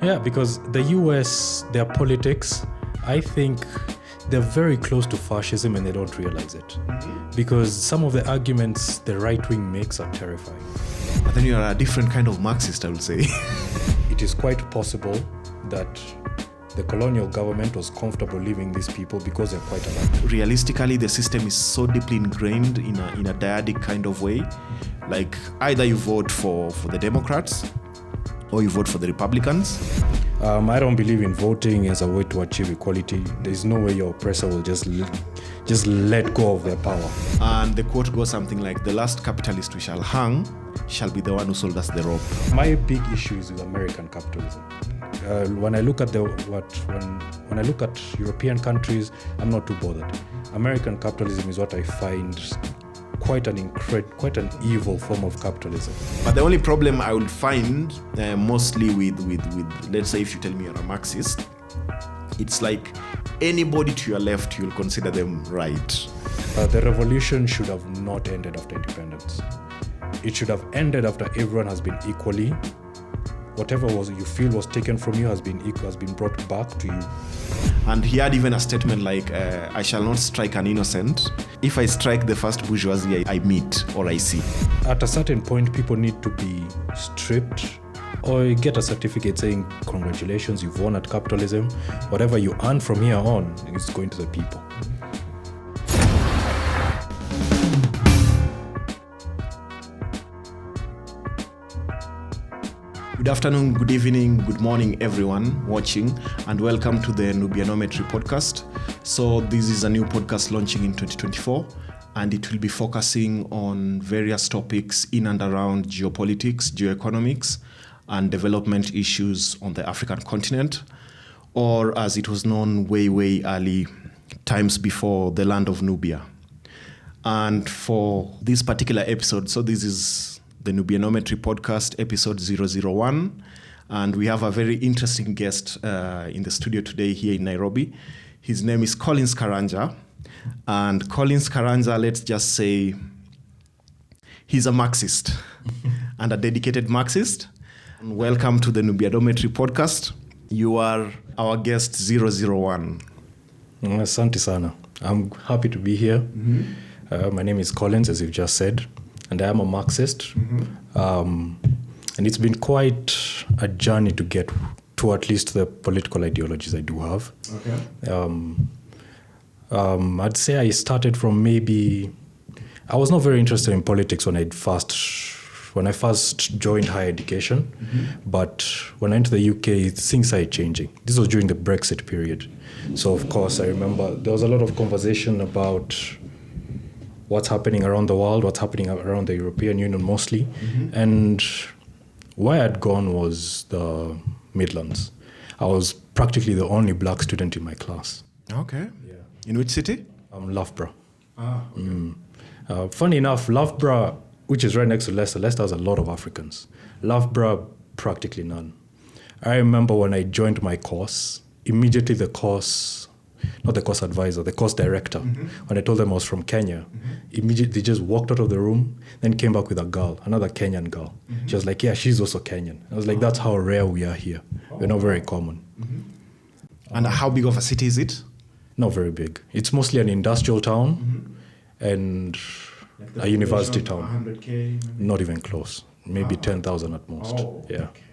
Yeah, because the US, their politics, I think they're very close to fascism and they don't realize it. Because some of the arguments the right wing makes are terrifying. But then you are a different kind of Marxist, I would say. It is quite possible that the colonial government was comfortable leaving these people because they're quite alive. Realistically, the system is so deeply ingrained in a dyadic kind of way. Like either you vote for the Democrats or you vote for the Republicans. I don't believe in voting as a way to achieve equality. There's no way your oppressor will just let go of their power. And the quote goes something like, "The last capitalist we shall hang shall be the one who sold us the rope." My big issue is with American capitalism. When I look at when I look at European countries, I'm not too bothered. American capitalism is what I find quite an evil form of capitalism. But the only problem I would find mostly with let's say if you tell me you're a Marxist, it's like anybody to your left, you'll consider them right. The revolution should have not ended after independence. It should have ended after everyone has been equally. Whatever you feel was taken from you has been brought back to you. And he had even a statement like, "I shall not strike an innocent. If I strike the first bourgeoisie I meet or I see." At a certain point, people need to be stripped or get a certificate saying, "Congratulations, you've won at capitalism. Whatever you earn from here on is going to the people." Good afternoon, good evening, good morning, everyone watching, and welcome to the Nubianometry podcast. So this is a new podcast launching in 2024, and it will be focusing on various topics in and around geopolitics, geoeconomics, and development issues on the African continent, or as it was known way early times before, the land of Nubia. And for this particular episode, so this is the Nubianometry podcast, episode 001. And we have a very interesting guest in the studio today here in Nairobi. His name is Collins Karanja. And Collins Karanja, let's just say, he's a Marxist and a dedicated Marxist. And welcome to the Nubianometry podcast. You are our guest 001. Asante sana. I'm happy to be here. My name is Collins, as you've just said. And I am a Marxist. And it's been quite a journey to get to at least the political ideologies I do have. Okay. I'd say I started from I was not very interested in politics when I first joined higher education. But when I went to the UK, things started changing. This was during the Brexit period. So of course, I remember there was a lot of conversation about what's happening around the world, what's happening around the European Union mostly. And where I'd gone was the Midlands. I was practically the only black student in my class. Okay. Yeah. In which city? Loughborough. Okay. Funny enough, Loughborough, which is right next to Leicester has a lot of Africans. Loughborough, practically none. I remember when I joined my course, immediately the course director, when I told them I was from Kenya, immediately they just walked out of the room, then came back with another Kenyan girl. She was like, yeah, she's also Kenyan. I was like, that's how rare we are here. We're not very common. And how big of a city is it? Not very big. It's mostly an industrial town and a university town. 100K? Not even close. Maybe 10,000 at most. Oh, yeah. Okay.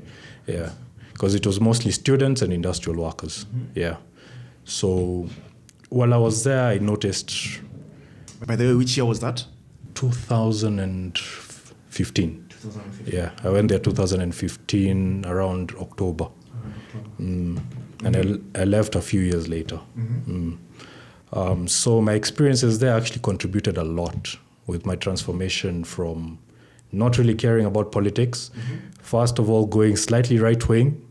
Yeah. Because it was mostly students and industrial workers. Yeah. So while I was there, I noticed... By the way, which year was that? 2015. Yeah, I went there 2015, around October. And I left a few years later. So my experiences there actually contributed a lot with my transformation from not really caring about politics, first of all going slightly right-wing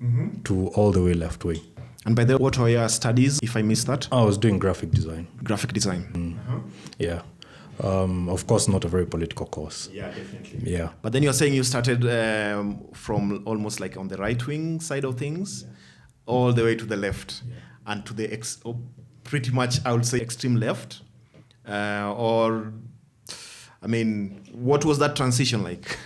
to all the way left-wing. And by the way, what were your studies, if I missed that? I was doing graphic design. Graphic design. Yeah. Of course, not a very political course. Yeah, definitely. Yeah. But then you're saying you started from almost like on the right-wing side of things, all the way to the left, and to the pretty much, I would say, extreme left. What was that transition like?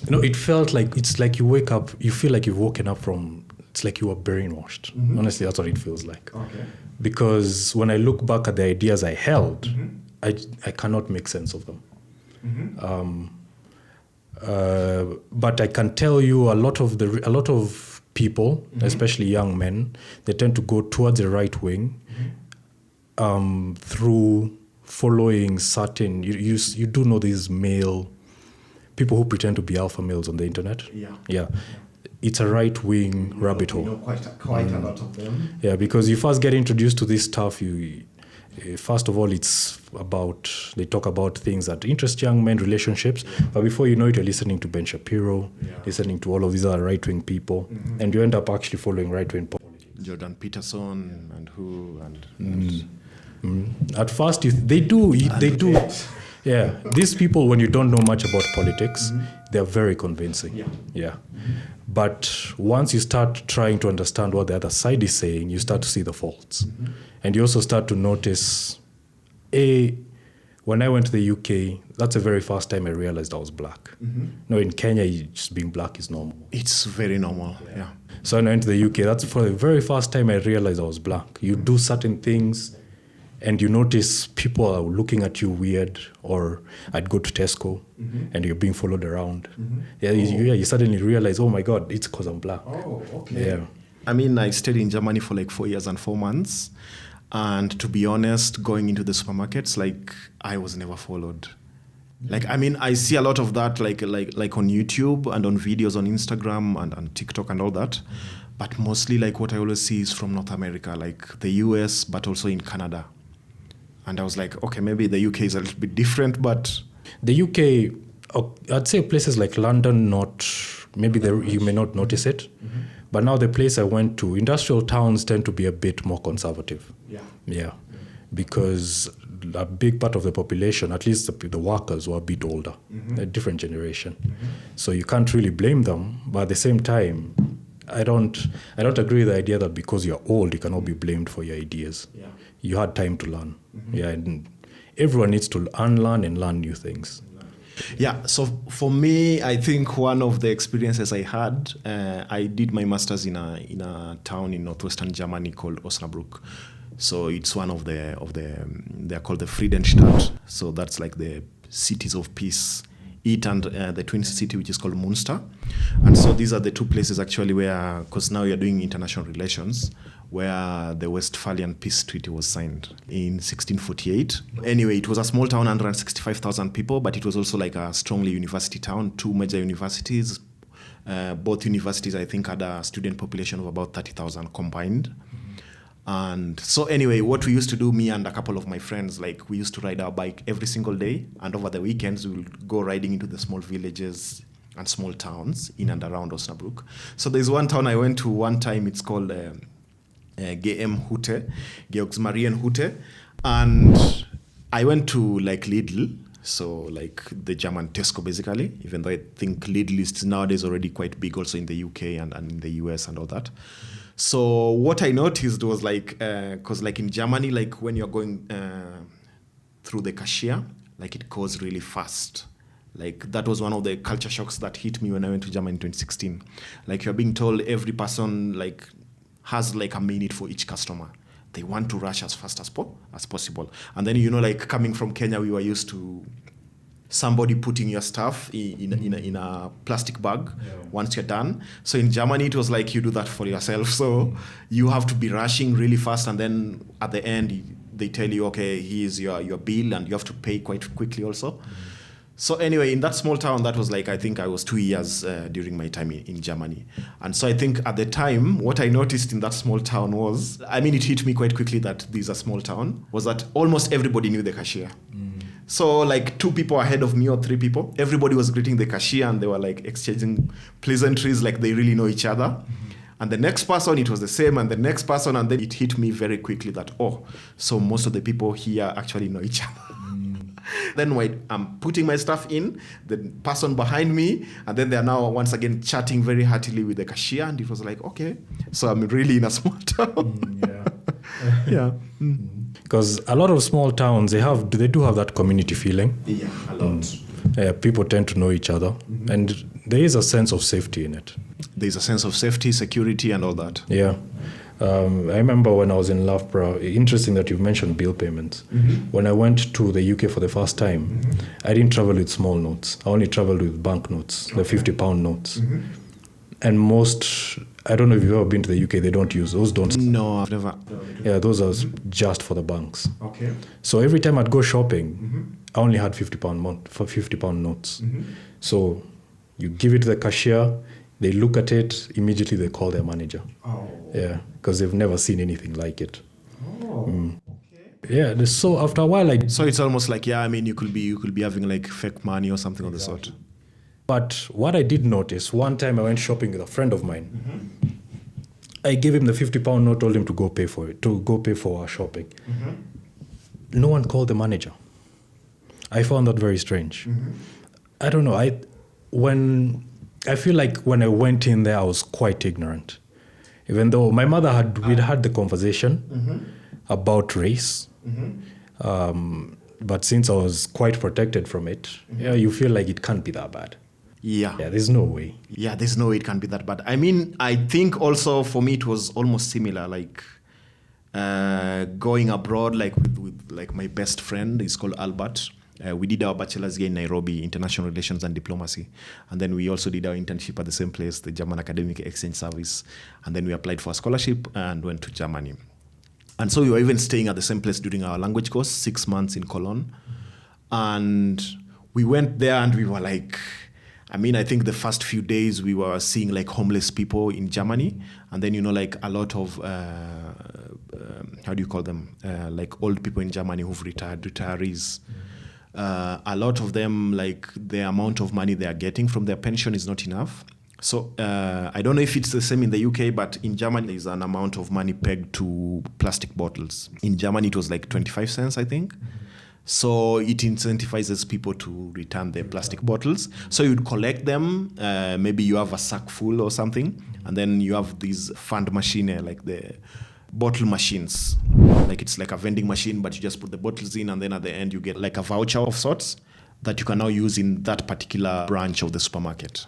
It felt like it's like you wake up, you feel like you've woken up from. It's like you were brainwashed. Honestly, that's what it feels like. Okay. Because when I look back at the ideas I held, I cannot make sense of them. But I can tell you a lot of people, especially young men, they tend to go towards the right wing through following certain. You do know these male people who pretend to be alpha males on the internet. Yeah. It's a right-wing rabbit hole. Quite a lot of them. Yeah, because you first get introduced to this stuff, first of all, they talk about things that interest young men, relationships, but before you know it, you're listening to Ben Shapiro, listening to all of these other right-wing people, and you end up actually following right-wing politics. Jordan Peterson and who, At first, they do. Yeah, these people, when you don't know much about politics, they're very convincing. Yeah. But once you start trying to understand what the other side is saying, you start to see the faults. And you also start to notice, when I went to the UK, that's the very first time I realized I was black. No, in Kenya, just being black is normal. It's very normal, yeah. So when I went to the UK, that's for the very first time I realized I was black. You do certain things, and you notice people are looking at you weird, or I'd go to Tesco and you're being followed around. You suddenly realize, oh my God, it's because I'm black. Oh, okay. Yeah. I mean, I stayed in Germany for like 4 years and 4 months. And to be honest, going into the supermarkets, like I was never followed. Like, I mean, I see a lot of that like on YouTube and on videos on Instagram and TikTok and all that. But mostly like what I always see is from North America, like the US, but also in Canada. And I was like, okay, maybe the UK is a little bit different, but... The UK, I'd say places like London, you may not notice it. But now the place I went to, industrial towns tend to be a bit more conservative. Yeah. Because a big part of the population, at least the workers, were a bit older, a different generation. So you can't really blame them. But at the same time, I don't agree with the idea that because you're old, you cannot be blamed for your ideas. You had time to learn. And everyone needs to unlearn and learn new things. Yeah, so for me, I think one of the experiences I had, I did my master's in a town in northwestern Germany called Osnabrück. So it's one of they're called the Friedenstadt. So that's like the cities of peace. It and the twin city, which is called Munster. And so these are the two places actually where, because now you're doing international relations, where the Westphalian Peace Treaty was signed in 1648. Anyway, it was a small town, 165,000 people, but it was also like a strongly university town, 2 major universities. Both universities, I think, had a student population of about 30,000 combined. And so anyway, what we used to do, me and a couple of my friends, like we used to ride our bike every single day. And over the weekends, we would go riding into the small villages and small towns in and around Osnabrück. So there's one town I went to one time. It's called Georgsmarienhütte. And I went to like Lidl. So like the German Tesco basically, even though I think Lidl is nowadays already quite big also in the UK and in the US and all that. So what I noticed was like, because like in Germany, like when you're going through the cashier, like it goes really fast. Like that was one of the culture shocks that hit me when I went to Germany in 2016. Like you're being told every person like has like a minute for each customer. They want to rush as fast as possible. And then, like coming from Kenya, we were used to somebody putting your stuff in a plastic bag once you're done. So in Germany, it was like you do that for yourself. So you have to be rushing really fast. And then at the end, they tell you, okay, here's your bill, and you have to pay quite quickly also. So anyway, in that small town, that was like, I think I was 2 years during my time in Germany. And so I think at the time, what I noticed in that small town was, I mean, it hit me quite quickly that this is a small town, was that almost everybody knew the cashier. So like 2 people ahead of me or 3 people, everybody was greeting the cashier and they were like exchanging pleasantries like they really know each other. And the next person, it was the same, and the next person, and then it hit me very quickly that, so most of the people here actually know each other. Then when I'm putting my stuff in, the person behind me, and then they're now once again chatting very heartily with the cashier, and it was like, okay, so I'm really in a small town. Yeah. Because a lot of small towns, they do have that community feeling. Yeah, a lot. People tend to know each other. And There is a sense of safety in it. There's a sense of safety, security, and all that. Yeah. I remember when I was in Loughborough, interesting that you've mentioned bill payments. When I went to the UK for the first time, I didn't travel with small notes. I only traveled with banknotes, the £50 notes. And most, I don't know if you've ever been to the UK, they don't use those. No, I've never. Yeah, those are just for the banks. Okay. So every time I'd go shopping, I only had £50 notes. So you give it to the cashier, they look at it, immediately they call their manager. Oh. Yeah, because they've never seen anything like it. Oh. Okay. Yeah, so after a while, So it's almost like, you could be having like fake money or something of the sort. But what I did notice, one time I went shopping with a friend of mine. I gave him the £50 note, told him to go pay for it, to go pay for our shopping. No one called the manager. I found that very strange. I don't know. I feel like when I went in there, I was quite ignorant. Even though my mother we'd had the conversation about race. But since I was quite protected from it, you feel like it can't be that bad. Yeah, there's no way. Yeah, there's no way it can be that bad. I mean, I think also for me it was almost similar, like going abroad, like with like my best friend, he's called Albert. We did our bachelor's here in Nairobi, International Relations and Diplomacy. And then we also did our internship at the same place, the German Academic Exchange Service. And then we applied for a scholarship and went to Germany. And so we were even staying at the same place during our language course, 6 months in Cologne. And we went there and we were like, I think the first few days we were seeing like homeless people in Germany. And then, like a lot of, how do you call them? Like old people in Germany who've retirees. A lot of them, like the amount of money they are getting from their pension is not enough. So I don't know if it's the same in the UK, but in Germany there's an amount of money pegged to plastic bottles. In Germany it was like 25 cents, I think. So it incentivizes people to return their plastic bottles. So you'd collect them, maybe you have a sack full or something, and then you have these fund machine, like the bottle machines. Like it's like a vending machine, but you just put the bottles in, and then at the end you get like a voucher of sorts that you can now use in that particular branch of the supermarket.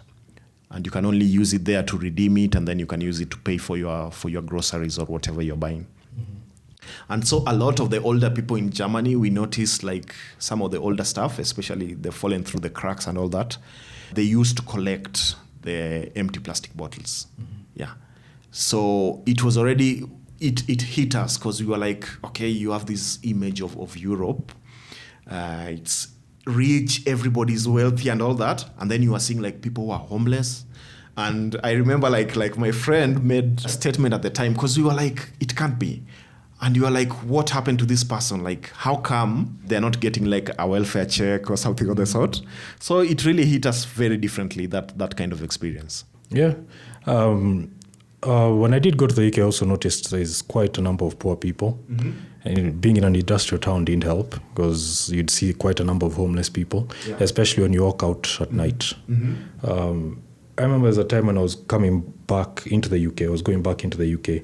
And you can only use it there to redeem it, and then you can use it to pay for your groceries or whatever you're buying. And so a lot of the older people in Germany, we noticed like some of the older stuff, especially they've fallen through the cracks and all that, they used to collect the empty plastic bottles. Yeah. So it was already, it hit us because we were like, okay, you have this image of Europe. It's rich, everybody's wealthy and all that. And then you are seeing like people who are homeless. And I remember like my friend made a statement at the time because we were like, it can't be. And you are like, what happened to this person? Like, how come they're not getting like a welfare check or something of the sort? So it really hit us very differently, that kind of experience. Yeah. When I did go to the UK, I also noticed there's quite a number of poor people. And being in an industrial town didn't help because you'd see quite a number of homeless people, especially when you walk out at night. I remember there's a time when I was coming back into the UK, I was going back into the UK.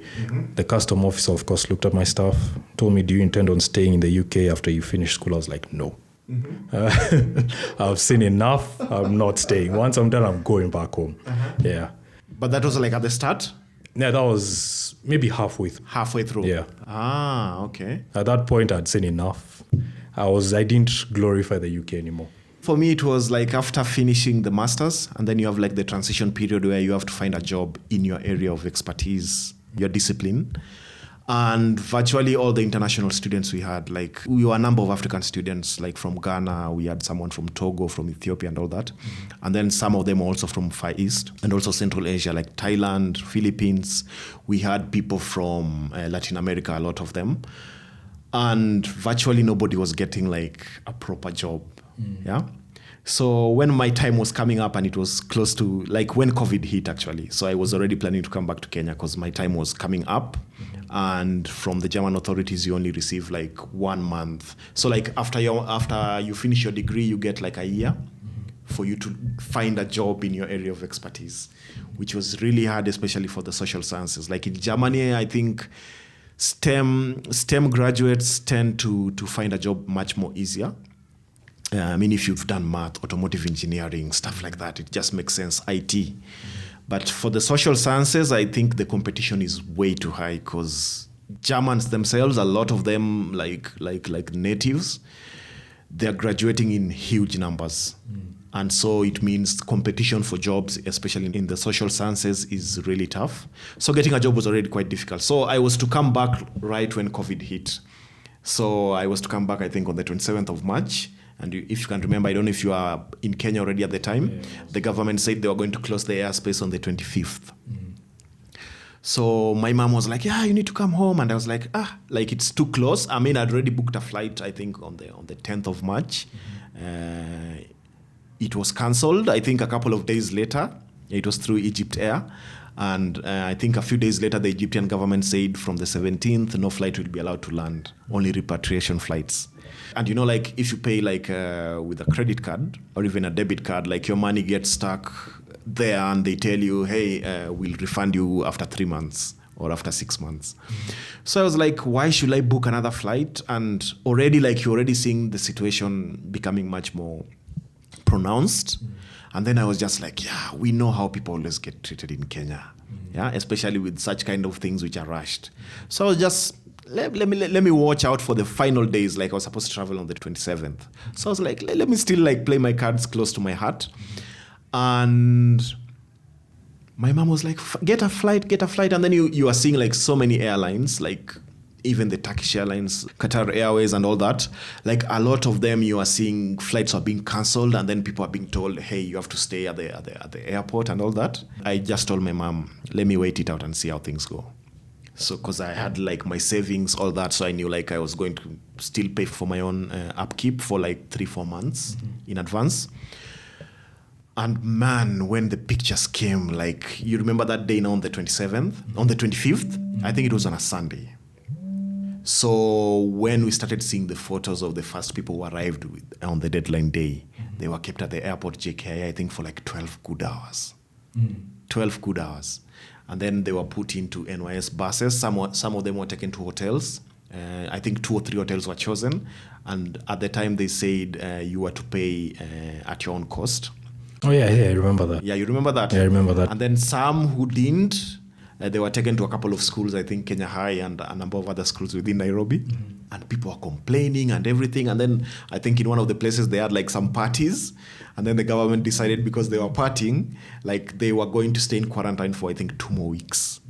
The custom officer, of course, looked at my stuff, told me, do you intend on staying in the UK after you finish school? I was like, no. I've seen enough. I'm not staying. Once I'm done, I'm going back home. Yeah. But that was like at the start? Yeah, that was maybe halfway through. Halfway through? Yeah. Ah, okay. At that point, I'd seen enough. I didn't glorify the UK anymore. For me, it was like after finishing the master's, and then you have like the transition period where you have to find a job in your area of expertise, your discipline. And virtually all the international students we had, like we were a number of African students, like from Ghana, we had someone from Togo, from Ethiopia and all that. And then some of them also from Far East and also Central Asia, like Thailand, Philippines. We had people from Latin America, a lot of them. And virtually nobody was getting like a proper job. Yeah. So when my time was coming up and it was close to like when COVID hit actually. So I was already planning to come back to Kenya because my time was coming up. And from the German authorities, you only receive like 1 month. So like after you finish your degree, you get like a year for you to find a job in your area of expertise, which was really hard, especially for the social sciences. Like in Germany, I think STEM graduates tend to find a job much more easier. I mean, if you've done math, automotive engineering, stuff like that, it just makes sense, IT. But for the social sciences, I think the competition is way too high because Germans themselves, a lot of them, like natives, they're graduating in huge numbers. And so it means competition for jobs, especially in the social sciences, is really tough. So getting a job was already quite difficult. So I was to come back right when COVID hit. So I was to come back, I think, on the 27th of March. And if you can remember, I don't know if you are in Kenya already at the time, the government said they were going to close the airspace on the 25th. So my mom was like, yeah, you need to come home. And I was like, it's too close. I mean, I'd already booked a flight, I think, on the 10th of March. It was cancelled, I think, a couple of days later. It was through Egypt Air. And I think a few days later, the Egyptian government said from the 17th, no flight will be allowed to land, only repatriation flights. And if you pay with a credit card or even a debit card, your money gets stuck there and they tell you, hey, we'll refund you after 3 months or after 6 months. So I was like, why should I book another flight? And already, you're already seeing the situation becoming much more pronounced. And then I was just like, yeah, we know how people always get treated in Kenya. Yeah, especially with such kind of things which are rushed. So I was just, let me watch out for the final days. I was supposed to travel on the 27th. So I was like, let me still play my cards close to my heart. And my mom was like, get a flight. And then you are seeing so many airlines, even the Turkish Airlines, Qatar Airways and all that. A lot of them, you are seeing flights are being cancelled and then people are being told, hey, you have to stay at the airport and all that. I just told my mom, let me wait it out and see how things go. So, because I had my savings, all that, so I knew I was going to still pay for my own upkeep for 3-4 months in advance. And man, when the pictures came, you remember that day now on the 27th, on the 25th, I think it was on a Sunday. So when we started seeing the photos of the first people who arrived on the deadline day, they were kept at the airport JKI, I think, for 12 good hours. 12 good hours. And then they were put into NYS buses. Some of them were taken to hotels. I think 2 or 3 hotels were chosen. And at the time, they said you were to pay at your own cost. Oh, yeah, I remember that. Yeah, you remember that? Yeah, I remember that. And then some who didn't, they were taken to a couple of schools, I think Kenya High and a number of other schools within Nairobi. And people were complaining and everything. And then I think in one of the places they had some parties. And then the government decided because they were partying, they were going to stay in quarantine for I think 2 more weeks.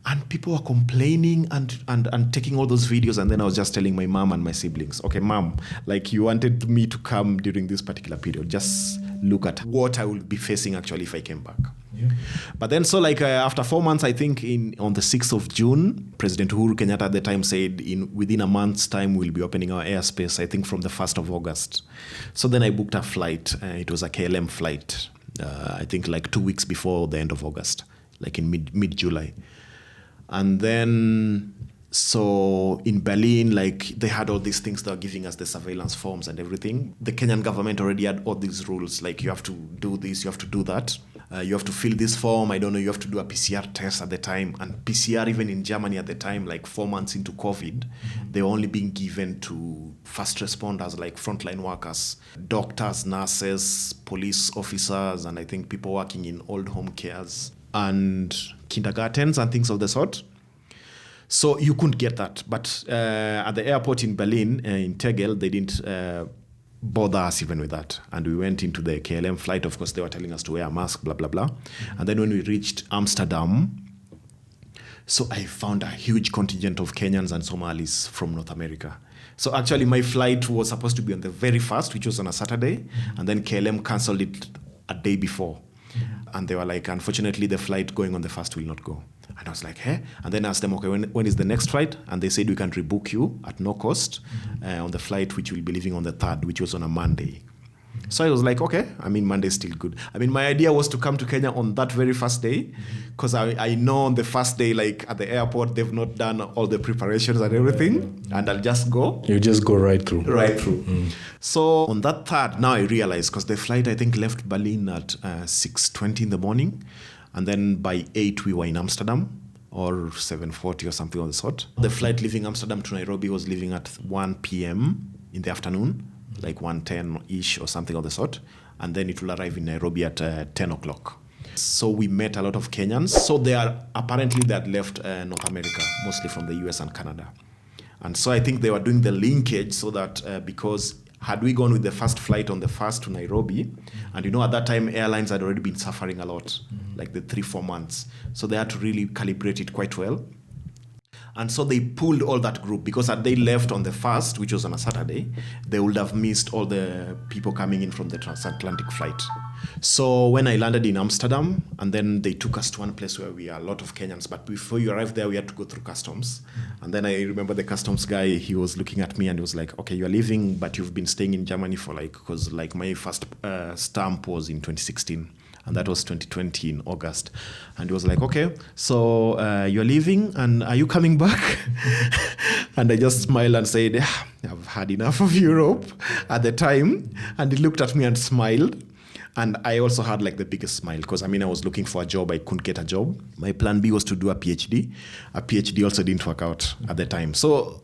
And people were complaining and taking all those videos. And then I was just telling my mom and my siblings, okay, mom, you wanted me to come during this particular period. Just look at what I will be facing actually if I came back. Yeah. But then after 4 months, I think on the 6th of June, President Uhuru Kenyatta at the time said within a month's time, we'll be opening our airspace, I think from the 1st of August. So then I booked a flight. It was a KLM flight, I think 2 weeks before the end of August, in mid-July. And then, so in Berlin, they had all these things that were giving us the surveillance forms and everything. The Kenyan government already had all these rules, you have to do this, you have to do that. You have to fill this form. I don't know, you have to do a PCR test at the time. And PCR, even in Germany at the time, 4 months into COVID, they were only being given to first responders, frontline workers, doctors, nurses, police officers, and I think people working in old home cares and kindergartens and things of the sort. So you couldn't get that. But at the airport in Berlin, in Tegel, they didn't bother us even with that. And we went into the KLM flight. Of course, they were telling us to wear a mask, blah, blah, blah. And then when we reached Amsterdam, so I found a huge contingent of Kenyans and Somalis from North America. So actually, my flight was supposed to be on the very first, which was on a Saturday. And then KLM cancelled it a day before. And they were unfortunately, the flight going on the first will not go. And I was like, hey? And then I asked them, okay, when is the next flight? And they said we can rebook you at no cost on the flight which will be leaving on the 3rd, which was on a Monday. So I was like, okay, Monday's still good. My idea was to come to Kenya on that very first day because I know on the first day, at the airport, they've not done all the preparations and everything. And I'll just go. You just go right through. Right through. So on that 3rd, now I realized because the flight, I think, left Berlin at 6:20 in the morning. And then by 8, we were in Amsterdam or 7:40 or something of the sort. The flight leaving Amsterdam to Nairobi was leaving at 1 p.m. in the afternoon. like 1:10-ish or something of the sort. And then it will arrive in Nairobi at 10 o'clock. So we met a lot of Kenyans. So they had left North America, mostly from the US and Canada. And so I think they were doing the linkage so that because had we gone with the first flight on the 1st to Nairobi, and at that time airlines had already been suffering a lot, like the 3-4 months. So they had to really calibrate it quite well. And so they pulled all that group because had they left on the 1st, which was on a Saturday, they would have missed all the people coming in from the transatlantic flight. So when I landed in Amsterdam, and then they took us to one place where we are a lot of Kenyans, but before you arrive there, we had to go through customs. And then I remember the customs guy, he was looking at me and he was like, okay, you're leaving, but you've been staying in Germany for because my first stamp was in 2016. And that was 2020 in August. And he was like, okay, so you're leaving and are you coming back? And I just smiled and said, I've had enough of Europe at the time. And he looked at me and smiled. And I also had the biggest smile because I was looking for a job. I couldn't get a job. My plan B was to do a PhD. A PhD also didn't work out at the time. So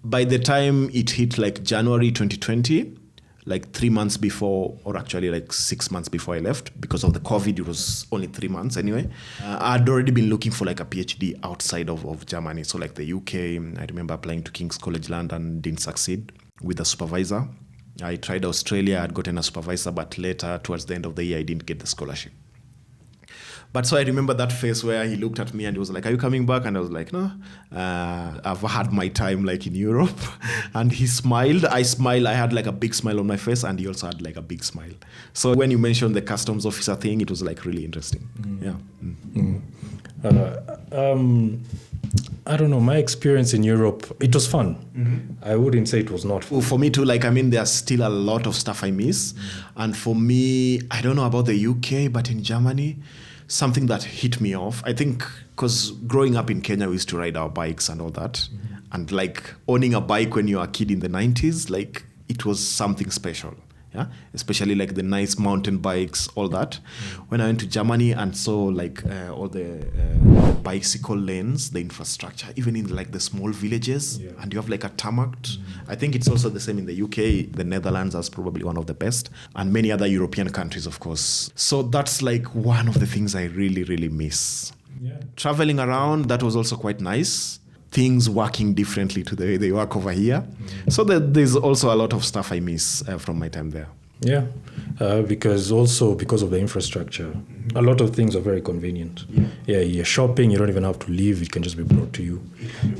by the time it hit January 2020, 3 months before, or actually 6 months before I left, because of the COVID, it was only 3 months anyway. I'd already been looking for a PhD outside of Germany. So the UK, I remember applying to King's Land and didn't succeed with a supervisor. I tried Australia, I'd gotten a supervisor, but later, towards the end of the year, I didn't get the scholarship. But so I remember that face where he looked at me and he was like, are you coming back? And I was like, no, I've had my time in Europe. And he smiled. I smiled. I had a big smile on my face and he also had a big smile. So when you mentioned the customs officer thing, it was really interesting. Yeah. I don't know, my experience in Europe, it was fun. I wouldn't say it was not fun. For me too, there's still a lot of stuff I miss. And for me, I don't know about the UK, but in Germany, something that hit me off, I think, because growing up in Kenya, we used to ride our bikes and all that. And owning a bike when you were a kid in the 90s, it was something special. Yeah, especially the nice mountain bikes, all that. When I went to Germany and saw all the bicycle lanes, the infrastructure, even in the small villages, and you have a tarmac. I think it's also the same in the UK. The Netherlands is probably one of the best, and many other European countries, of course. So that's one of the things I really, really miss. Yeah. Traveling around, that was also quite nice. Things working differently to the way they work over here. So there's also a lot of stuff I miss from my time there. Yeah, because of the infrastructure, a lot of things are very convenient. Yeah, you're shopping, you don't even have to leave, it can just be brought to you.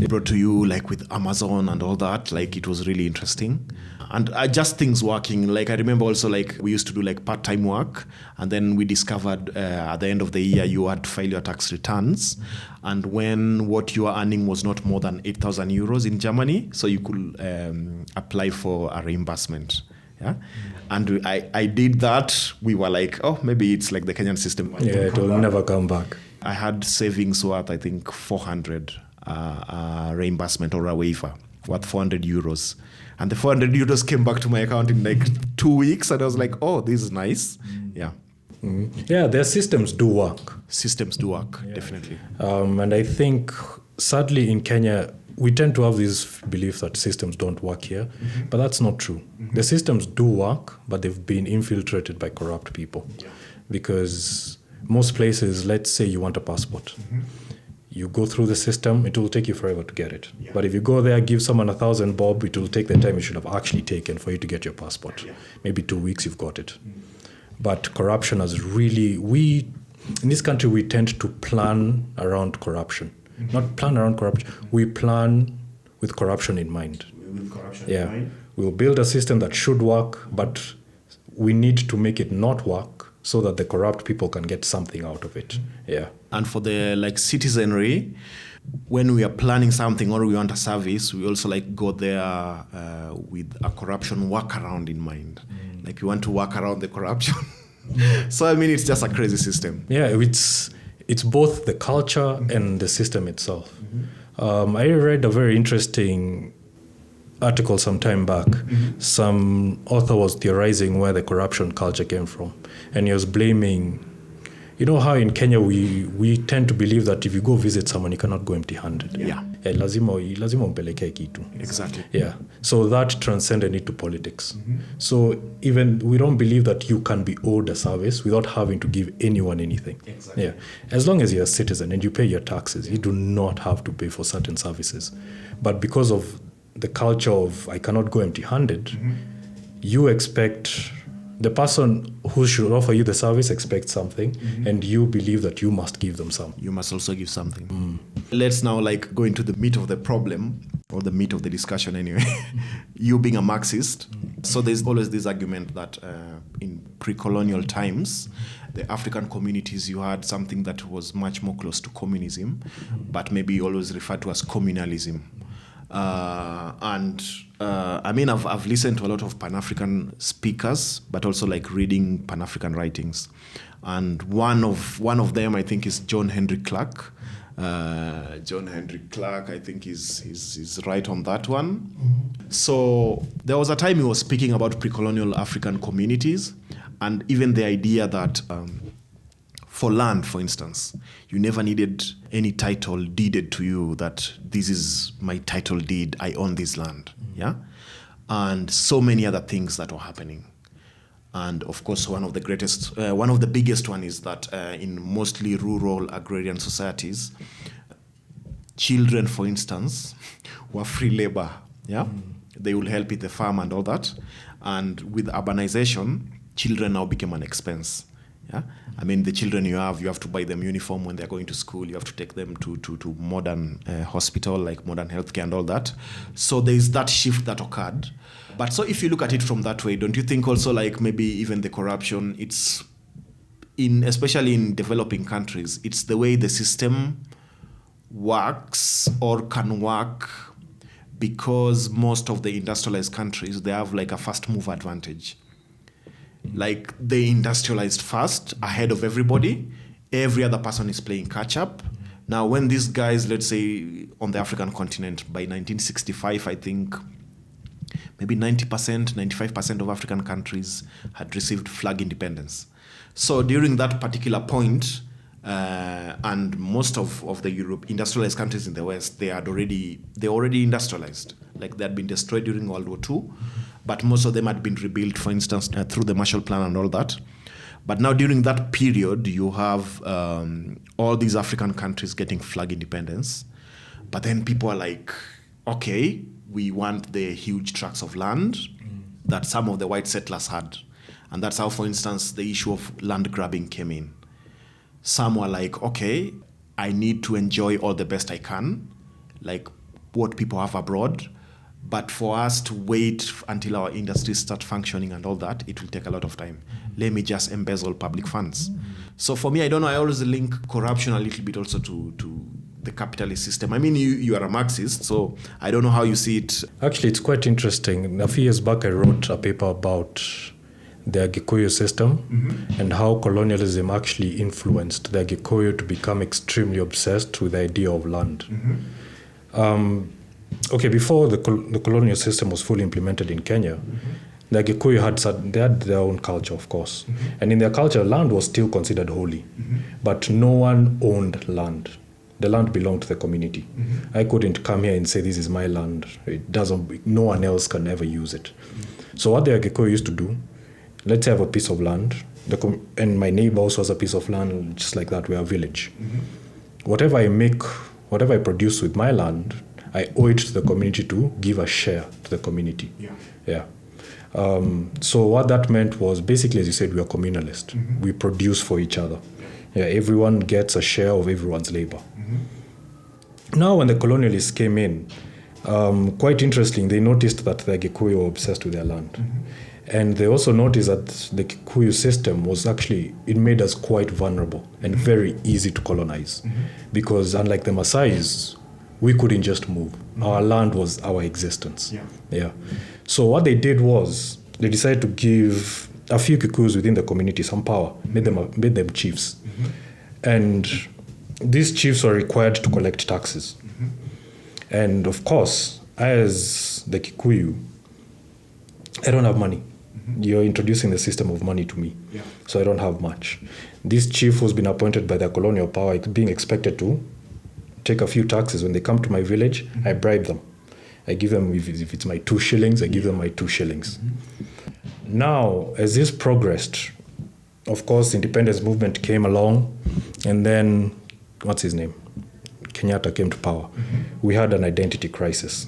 Brought to you with Amazon and all that, it was really interesting. And just things working. I remember also we used to do part-time work, and then we discovered at the end of the year you had to file your tax returns, and when what you are earning was not more than 8,000 euros in Germany, so you could apply for a reimbursement. Yeah, and I did that. We were maybe it's the Kenyan system. Yeah, it will never come back. I had savings worth I think 400 reimbursement or a waiver worth 400 euros. And the 400 euros came back to my account in 2 weeks. And I was like, oh, this is nice. Yeah. Yeah, their systems do work. Systems do work, definitely. And I think, sadly, in Kenya, we tend to have this belief that systems don't work here. But that's not true. The systems do work, but they've been infiltrated by corrupt people. Because most places, let's say you want a passport. You go through the system, it will take you forever to get it. But if you go there, give someone 1,000 bob, it will take the time you should have actually taken for you to get your passport. Maybe 2 weeks, you've got it. But corruption has really, in this country, we tend to plan around corruption. Not plan around corruption, we plan with corruption in mind. With corruption in mind? We'll build a system that should work, but we need to make it not work so that the corrupt people can get something out of it. Yeah. And for the citizenry, when we are planning something or we want a service, we also go there with a corruption workaround in mind. We want to work around the corruption. So it's just a crazy system. Yeah, it's both the culture and the system itself. I read a very interesting article some time back. Some author was theorizing where the corruption culture came from. And he was blaming, you know how in Kenya we tend to believe that if you go visit someone, you cannot go empty-handed. Yeah. lazima umpelekee kitu. Exactly. Yeah. So that transcended into politics. So even we don't believe that you can be owed a service without having to give anyone anything. Exactly. Yeah. As long as you're a citizen and you pay your taxes, you do not have to pay for certain services. But because of the culture of I cannot go empty-handed, you expect the person who should offer you the service expects something, and you believe that you must give them some. You must also give something. Let's now go into the meat of the problem, or the meat of the discussion anyway. You being a Marxist, so there's always this argument that in pre-colonial times, the African communities, you had something that was much more close to communism, but maybe always referred to as communalism. I've listened to a lot of Pan-African speakers, but also reading Pan-African writings. And one of them, I think, is John Henry Clark. John Henry Clark, I think, is right on that one. So there was a time he was speaking about pre-colonial African communities, and even the idea that for land, for instance, you never needed any title deeded to you that this is my title deed, I own this land. Yeah? And so many other things that were happening. And of course, one of the biggest one is that in mostly rural agrarian societies, children, for instance, were free labor. Yeah? They will help with the farm and all that. And with urbanization, children now became an expense. Yeah, I mean, the children you have to buy them uniform when they're going to school. You have to take them to modern hospital, like modern healthcare and all that. So there is that shift that occurred. But so if you look at it from that way, don't you think also maybe even the corruption, it's especially in developing countries, it's the way the system works or can work, because most of the industrialized countries, they have a first move advantage. They industrialized first ahead of everybody. Every other person is playing catch up. Now, when these guys, let's say on the African continent, by 1965, I think maybe 90%, 95% of African countries had received flag independence. So during that particular point, and most of the industrialized countries in the West, they already industrialized. They had been destroyed during World War II. But most of them had been rebuilt, for instance, through the Marshall Plan and all that. But now during that period, you have all these African countries getting flag independence. But then people are okay, we want the huge tracts of land that some of the white settlers had. And that's how, for instance, the issue of land grabbing came in. Some were okay, I need to enjoy all the best I can, what people have abroad. But for us to wait until our industries start functioning and all that, it will take a lot of time. Let me just embezzle public funds. So for me, I don't know, I always link corruption a little bit also to the capitalist system. I mean, you are a Marxist, so I don't know how you see it. Actually, it's quite interesting. A few years back, I wrote a paper about the Kikuyu system and how colonialism actually influenced the Kikuyu to become extremely obsessed with the idea of land. Before the colonial system was fully implemented in Kenya, the Kikuyu had their own culture, of course. And in their culture, land was still considered holy. But no one owned land. The land belonged to the community. I couldn't come here and say, this is my land. No one else can ever use it. So what the Kikuyu used to do, let's say I have a piece of land, and my neighbor also has a piece of land, just like that, we're a village. Whatever I produce with my land, I owe it to the community to give a share to the community. Yeah. So what that meant was basically, as you said, we are communalist. We produce for each other. Yeah, everyone gets a share of everyone's labor. Now, when the colonialists came in, quite interesting, they noticed that the Kikuyu were obsessed with their land. And they also noticed that the Kikuyu system was it made us quite vulnerable and very easy to colonize. Because unlike the Maasais, we couldn't just move. Our land was our existence. Yeah. So what they did was they decided to give a few Kikuyus within the community some power, made them chiefs. And these chiefs were required to collect taxes. And of course, as the Kikuyu, I don't have money. You're introducing the system of money to me. So I don't have much. This chief who's been appointed by the colonial power is being expected to take a few taxes. When they come to my village, I bribe them. I give them, if it's my 2 shillings, I give them my 2 shillings. Now, as this progressed, of course, independence movement came along, and then, what's his name? Kenyatta came to power. We had an identity crisis.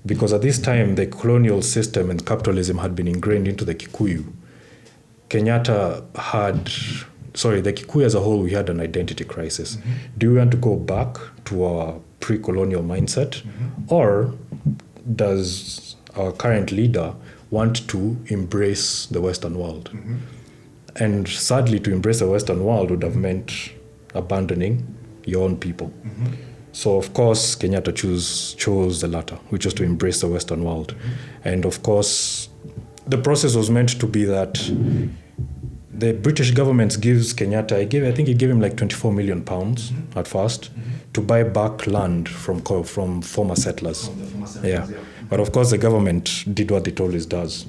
Because at this time, the colonial system and capitalism had been ingrained into the Kikuyu. The Kikuyu as a whole, we had an identity crisis. Do we want to go back to our pre-colonial mindset? Or does our current leader want to embrace the Western world? And sadly, to embrace the Western world would have meant abandoning your own people. So, of course, Kenyatta chose the latter, which was to embrace the Western world. And, of course, the process was meant to be that the British government gives Kenyatta, I think it gave him like 24 million pounds at first to buy back land from former settlers. Yeah. But, of course, the government did what it always does.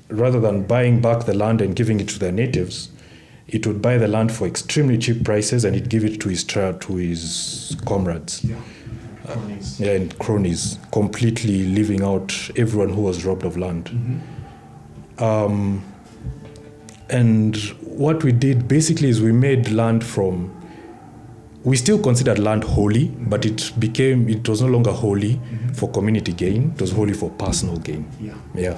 Rather than buying back the land and giving it to their natives, it would buy the land for extremely cheap prices and it'd give it to his comrades. And cronies, completely leaving out everyone who was robbed of land. And what we did basically is we made land we still considered land holy, but it was no longer holy for community gain, it was holy for personal gain. Yeah.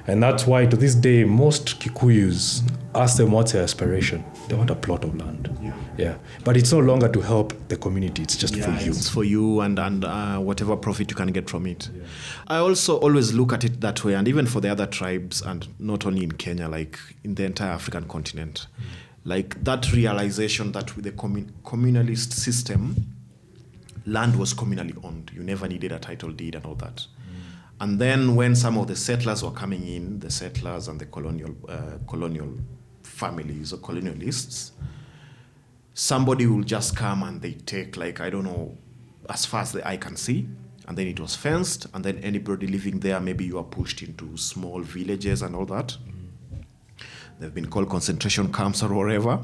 And that's why to this day, most Kikuyus ask them what's their aspiration. They want a plot of land. Yeah. But it's no longer to help the community, it's just for you. It's for you and whatever profit you can get from it. I also always look at it that way, and even for the other tribes, and not only in Kenya, like in the entire African continent. Like that realization that with the communalist system, land was communally owned. You never needed a title deed and all that. And then when some of the settlers were coming in, the settlers and the colonial families or colonialists, somebody will just come and they take, like, I don't know, as far as the eye can see, and then it was fenced, and then anybody living there, maybe you are pushed into small villages and all that. They've been called concentration camps or whatever.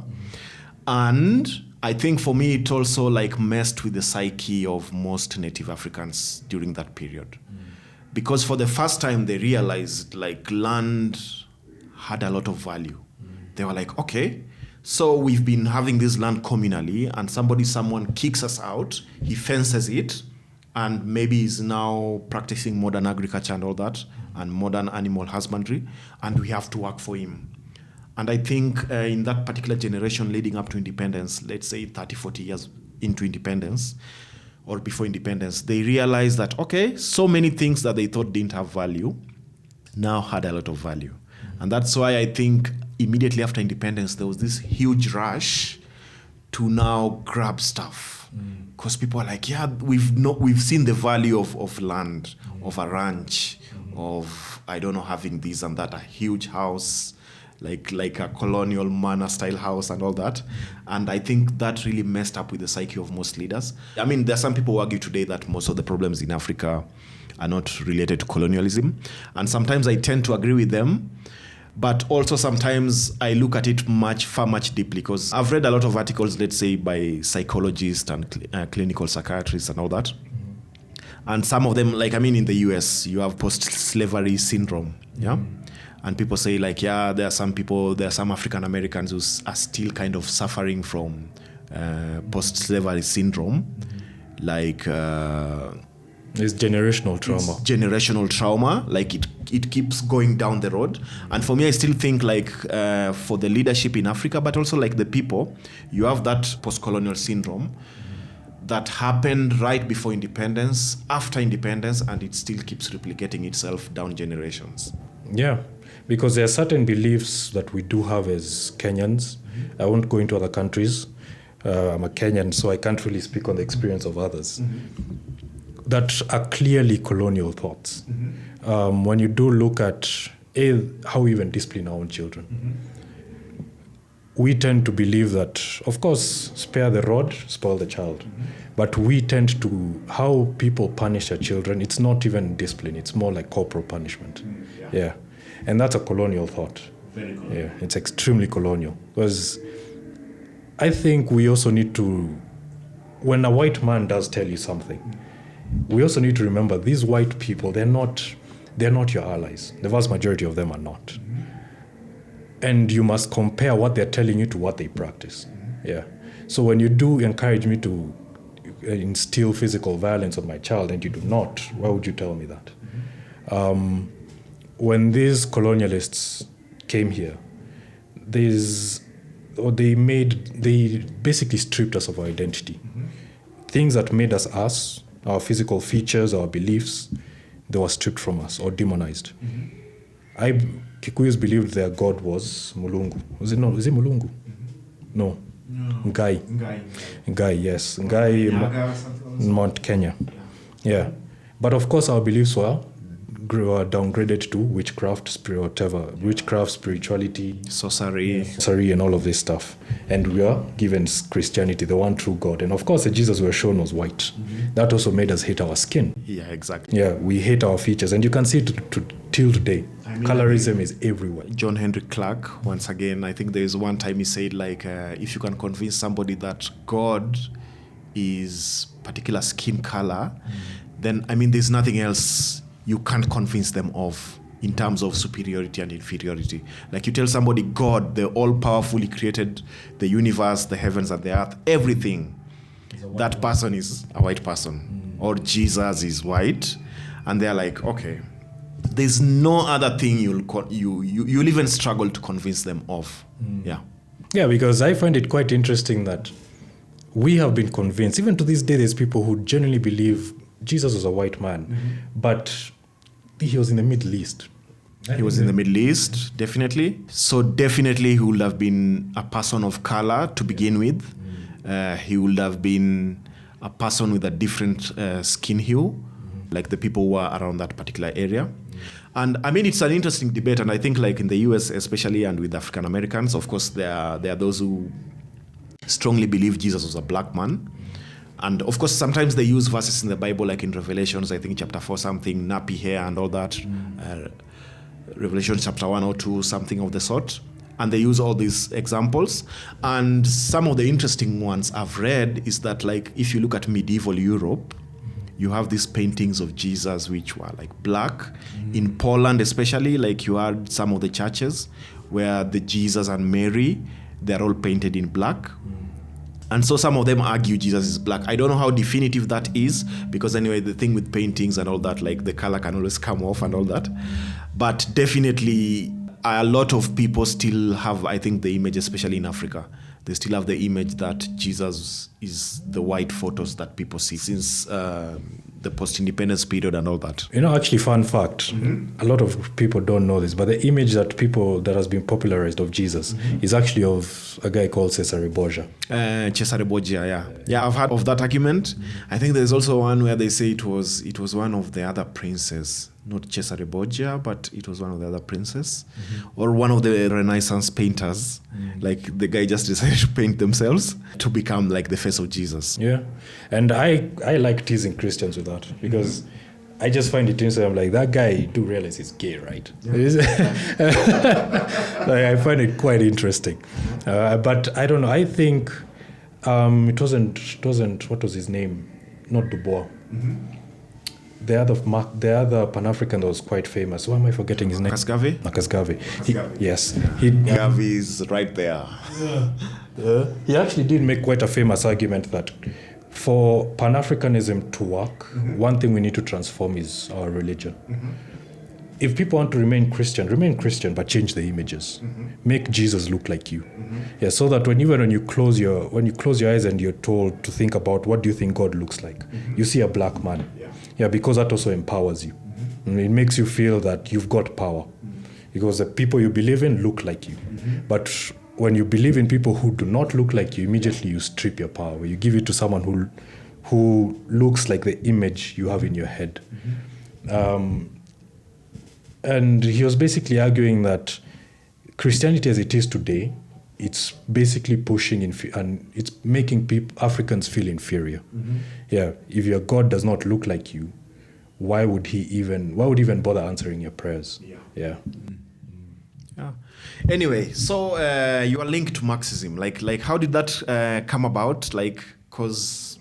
And I think for me, it also like messed with the psyche of most Native Africans during that period. Because for the first time, they realized like land had a lot of value. They were like, okay, so we've been having this land communally, and someone kicks us out, he fences it, and maybe is now practicing modern agriculture and all that, and modern animal husbandry, and we have to work for him. And I think in that particular generation leading up to independence, let's say 30, 40 years into independence, or before independence, they realized that, okay, so many things that they thought didn't have value now had a lot of value. And that's why I think immediately after independence, there was this huge rush to now grab stuff. Because people are like, yeah, we've seen the value of land, of a ranch, of, I don't know, having this and that, a huge house, like a colonial manor style house and all that. And I think that really messed up with the psyche of most leaders. I mean, there are some people who argue today that most of the problems in Africa are not related to colonialism. And sometimes I tend to agree with them. But also sometimes I look at it far much deeply, because I've read a lot of articles, let's say, by psychologists and clinical psychiatrists and all that. And some of them, like, I mean, in the US, you have post-slavery syndrome, yeah? And people say, like, yeah, there are some African Americans who are still kind of suffering from post-slavery syndrome. Like... it's generational trauma. Like, it keeps going down the road. And for me, I still think, like, for the leadership in Africa, but also, like, the people, you have that post-colonial syndrome that happened right before independence, after independence, and it still keeps replicating itself down generations. Yeah. Because there are certain beliefs that we do have as Kenyans. I won't go into other countries. I'm a Kenyan, so I can't really speak on the experience of others. That are clearly colonial thoughts. When you do look at how we even discipline our own children, we tend to believe that, of course, spare the rod, spoil the child. But we tend to, how people punish their children, it's not even discipline, it's more like corporal punishment. Yeah. And that's a colonial thought. Very colonial. Yeah, it's extremely colonial. Because I think we also need to when a white man does tell you something, we also need to remember these white people, they're not your allies. The vast majority of them are not. And you must compare what they're telling you to what they practice. Yeah. So when you do encourage me to instill physical violence on my child and you do not, why would you tell me that? When these colonialists came here, they basically stripped us of our identity. Things that made us, our physical features, our beliefs, they were stripped from us or demonized. Kikuyus believed their god was Mulungu. Is it Mulungu? No. Ngai, yes. Ngai, Mount Kenya. Yeah. But of course, our beliefs were downgraded to witchcraft, spirituality, sorcery, and all of this stuff. And we are given Christianity, the one true God. And of course, the Jesus we were shown was white. That also made us hate our skin. Yeah, exactly. Yeah, we hate our features. And you can see it till today. Colorism is everywhere. John Henry Clark, once again, I think there is one time he said, like, if you can convince somebody that God is particular skin color, then, I mean, there's nothing else you can't convince them of in terms of superiority and inferiority. Like, you tell somebody God, the all-powerfully created the universe, the heavens and the earth, everything. That person is a white person. Or Jesus is white. And they're like, okay, there's no other thing you'll even struggle to convince them of. Yeah, because I find it quite interesting that we have been convinced, even to this day, there's people who genuinely believe Jesus was a white man, but he was in the Middle East. He was in the Middle East, definitely. So definitely he would have been a person of color to begin with. He would have been a person with a different skin hue, like the people who were around that particular area. And I mean, it's an interesting debate. And I think like in the US especially, and with African Americans, of course, there are those who strongly believe Jesus was a black man. And of course, sometimes they use verses in the Bible, like in Revelations, I think chapter 4, something, nappy hair and all that. Revelation chapter 1 or 2, something of the sort. And they use all these examples. And some of the interesting ones I've read is that, like, if you look at medieval Europe, you have these paintings of Jesus which were like black. In Poland especially, like you had some of the churches where the Jesus and Mary, they're all painted in black. And so some of them argue Jesus is black. I don't know how definitive that is, because anyway, the thing with paintings and all that, like the color can always come off and all that. But definitely a lot of people still have, I think, the image, especially in Africa, they still have the image that Jesus is the white photos that people see since the post-independence period and all that. You know, actually, fun fact, a lot of people don't know this, but the image that has been popularized of Jesus is actually of a guy called Cesare Borgia. Cesare Borgia, yeah. Yeah, I've heard of that argument. I think there's also one where they say it was one of the other princes, not Cesare Borgia, but it was one of the other princes, or one of the Renaissance painters. Like the guy just decided to paint themselves to become like the face of Jesus. Yeah, and I like teasing Christians with that because I just find it interesting. I'm like, that guy do realize he's gay, right? Like, I find it quite interesting, but I don't know. I think it wasn't what was his name? Not Dubois. The other Pan-African that was quite famous. Why am I forgetting his name? Nakasgave. Yes. Gavi is right there. He actually did make quite a famous argument that for Pan-Africanism to work, one thing we need to transform is our religion. If people want to remain Christian, but change the images. Make Jesus look like you. Yeah, so that when you close your eyes and you're told to think about what do you think God looks like, you see a black man. Yeah, because that also empowers you. It makes you feel that you've got power. Because the people you believe in look like you. But when you believe in people who do not look like you, immediately you strip your power. You give it to someone who looks like the image you have in your head. And he was basically arguing that Christianity as it is today, it's basically pushing and it's making Africans feel inferior. Yeah, if your God does not look like you, why would even bother answering your prayers? Yeah. Anyway, so you are linked to Marxism. Like how did that come about? Like, because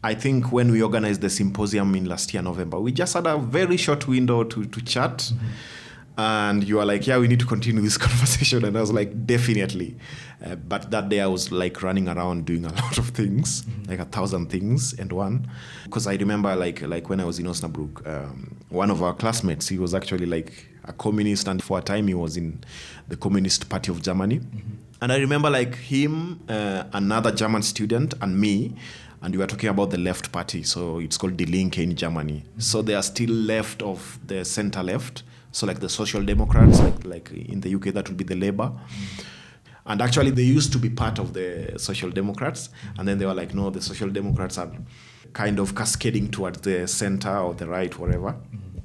I think when we organized the symposium in last year, November, we just had a very short window to chat. Mm-hmm. And you are like, yeah, we need to continue this conversation. And I was like, definitely. But that day I was like running around doing a lot of things, mm-hmm. like 1,000 things and one. Because I remember like when I was in Osnabrück, one of our classmates, he was actually like a communist. And for a time he was in the Communist Party of Germany. Mm-hmm. And I remember like him, another German student and me, and we were talking about the left party. So it's called Die Linke in Germany. Mm-hmm. So they are still left of the center left. So like the Social Democrats, like in the UK, that would be the Labour. Mm-hmm. And actually they used to be part of the Social Democrats. And then they were like, no, the Social Democrats are kind of cascading towards the center or the right, whatever. Mm-hmm.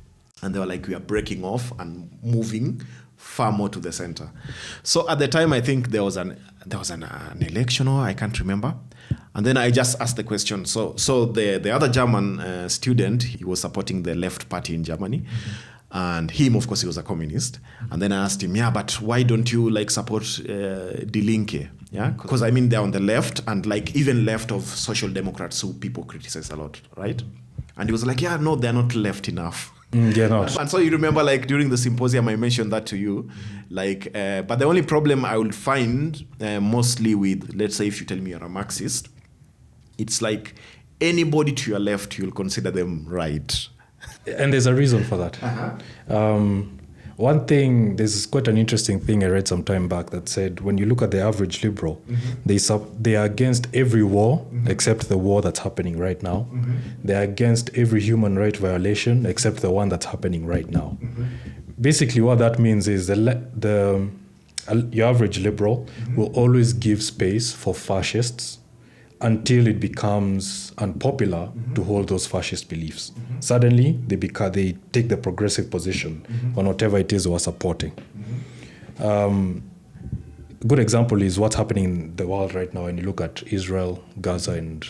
And they were like, we are breaking off and moving far more to the center. So at the time, I think there was an election, or I can't remember. And then I just asked the question. So the other German student, he was supporting the left party in Germany. Mm-hmm. And him, of course, he was a communist. And then I asked him, yeah, but why don't you like support Die Linke? Yeah, because I mean, they're on the left and like even left of Social Democrats who people criticize a lot, right? And he was like, yeah, no, they're not left enough. They're not. And so you remember like during the symposium, I mentioned that to you. Like, but the only problem I would find mostly with, let's say if you tell me you're a Marxist, it's like anybody to your left, you'll consider them right. And there's a reason for that. Uh-huh. One thing, there's quite an interesting thing I read some time back that said when you look at the average liberal, mm-hmm. they are against every war mm-hmm. except the war that's happening right now. Mm-hmm. They're against every human right violation except the one that's happening right now. Mm-hmm. Basically, what that means is your average liberal mm-hmm. will always give space for fascists until it becomes unpopular mm-hmm. to hold those fascist beliefs. Mm-hmm. Suddenly, they take the progressive position mm-hmm. on whatever it is we're supporting. Mm-hmm. A good example is what's happening in the world right now when you look at Israel, Gaza, and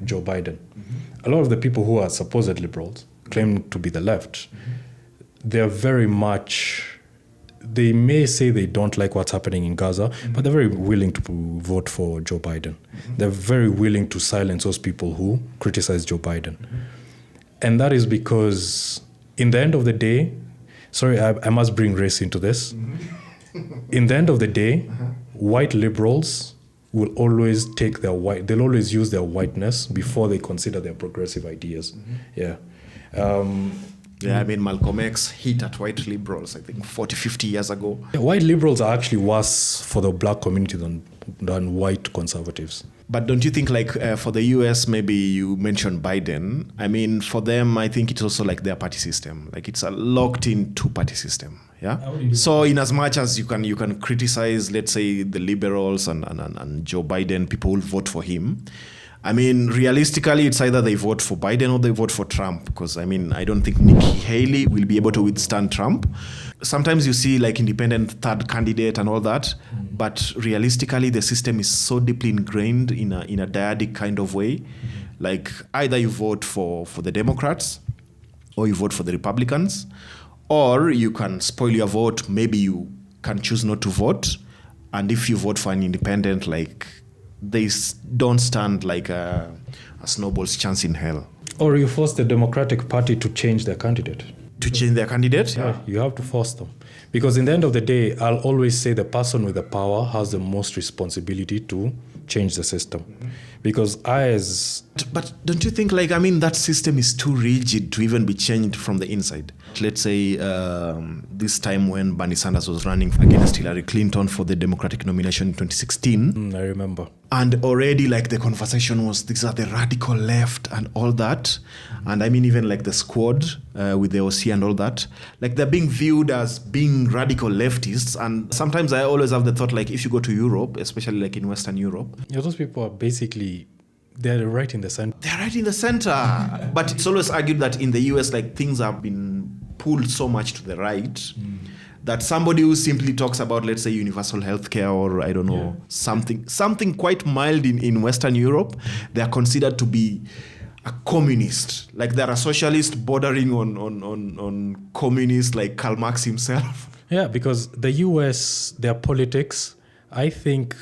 Joe Biden. Mm-hmm. A lot of the people who are supposed liberals, claim to be the left, mm-hmm. they're very much... They may say they don't like what's happening in Gaza, mm-hmm. but they're very willing to vote for Joe Biden. Mm-hmm. They're very willing to silence those people who criticize Joe Biden. Mm-hmm. And that is because in the end of the day, I must bring race into this. Mm-hmm. In the end of the day, uh-huh. white liberals will always they'll always use their whiteness before they consider their progressive ideas. Mm-hmm. Yeah. Yeah, I mean, Malcolm X hit at white liberals, I think, 40, 50 years ago. Yeah, white liberals are actually worse for the black community than white conservatives. But don't you think, like, for the US, maybe you mentioned Biden. I mean, for them, I think it's also like their party system. Like, it's a locked-in two-party system, yeah? So in as much as you can criticize, let's say, the liberals and Joe Biden, people will vote for him. I mean, realistically, it's either they vote for Biden or they vote for Trump. Because, I mean, I don't think Nikki Haley will be able to withstand Trump. Sometimes you see, like, independent third candidate and all that. Mm-hmm. But realistically, the system is so deeply ingrained in a dyadic kind of way. Mm-hmm. Like, either you vote for the Democrats or you vote for the Republicans. Or you can spoil your vote. Maybe you can choose not to vote. And if you vote for an independent, like... they don't stand like a snowball's chance in hell. Or you force the Democratic Party to change their candidate. To change their candidate? Yeah, you have to force them. Because in the end of the day, I'll always say the person with the power has the most responsibility to change the system. Mm-hmm. Because But don't you think, like, I mean, that system is too rigid to even be changed from the inside? Let's say this time when Bernie Sanders was running against Hillary Clinton for the Democratic nomination in 2016. I remember. And already, like, the conversation was, these are the radical left and all that. And I mean, even like the squad with the OC and all that, like, they're being viewed as being radical leftists. And sometimes I always have the thought, like, if you go to Europe, especially like in Western Europe. Yeah, those people are basically, they're right in the center. They're right in the center. But it's always argued that in the US, like, things have been pulled so much to the right that somebody who simply talks about, let's say, universal healthcare or, I don't know, something quite mild in Western Europe, they are considered to be a communist. Like, they're a socialist bordering on communist, like Karl Marx himself. Yeah, because the US, their politics, I think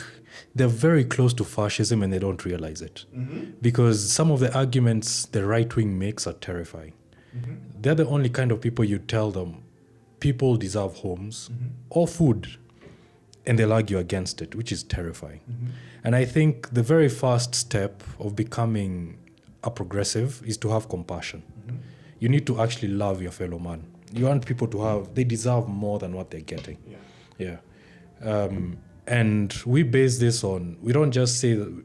they're very close to fascism and they don't realize it. Because some of the arguments the right wing makes are terrifying. They're the only kind of people you tell them people deserve homes or food, and they'll argue against it, which is terrifying. And I think the very first step of becoming a progressive is to have compassion. You need to actually love your fellow man. You want people to have, they deserve more than what they're getting. And we base this on, we don't just say that,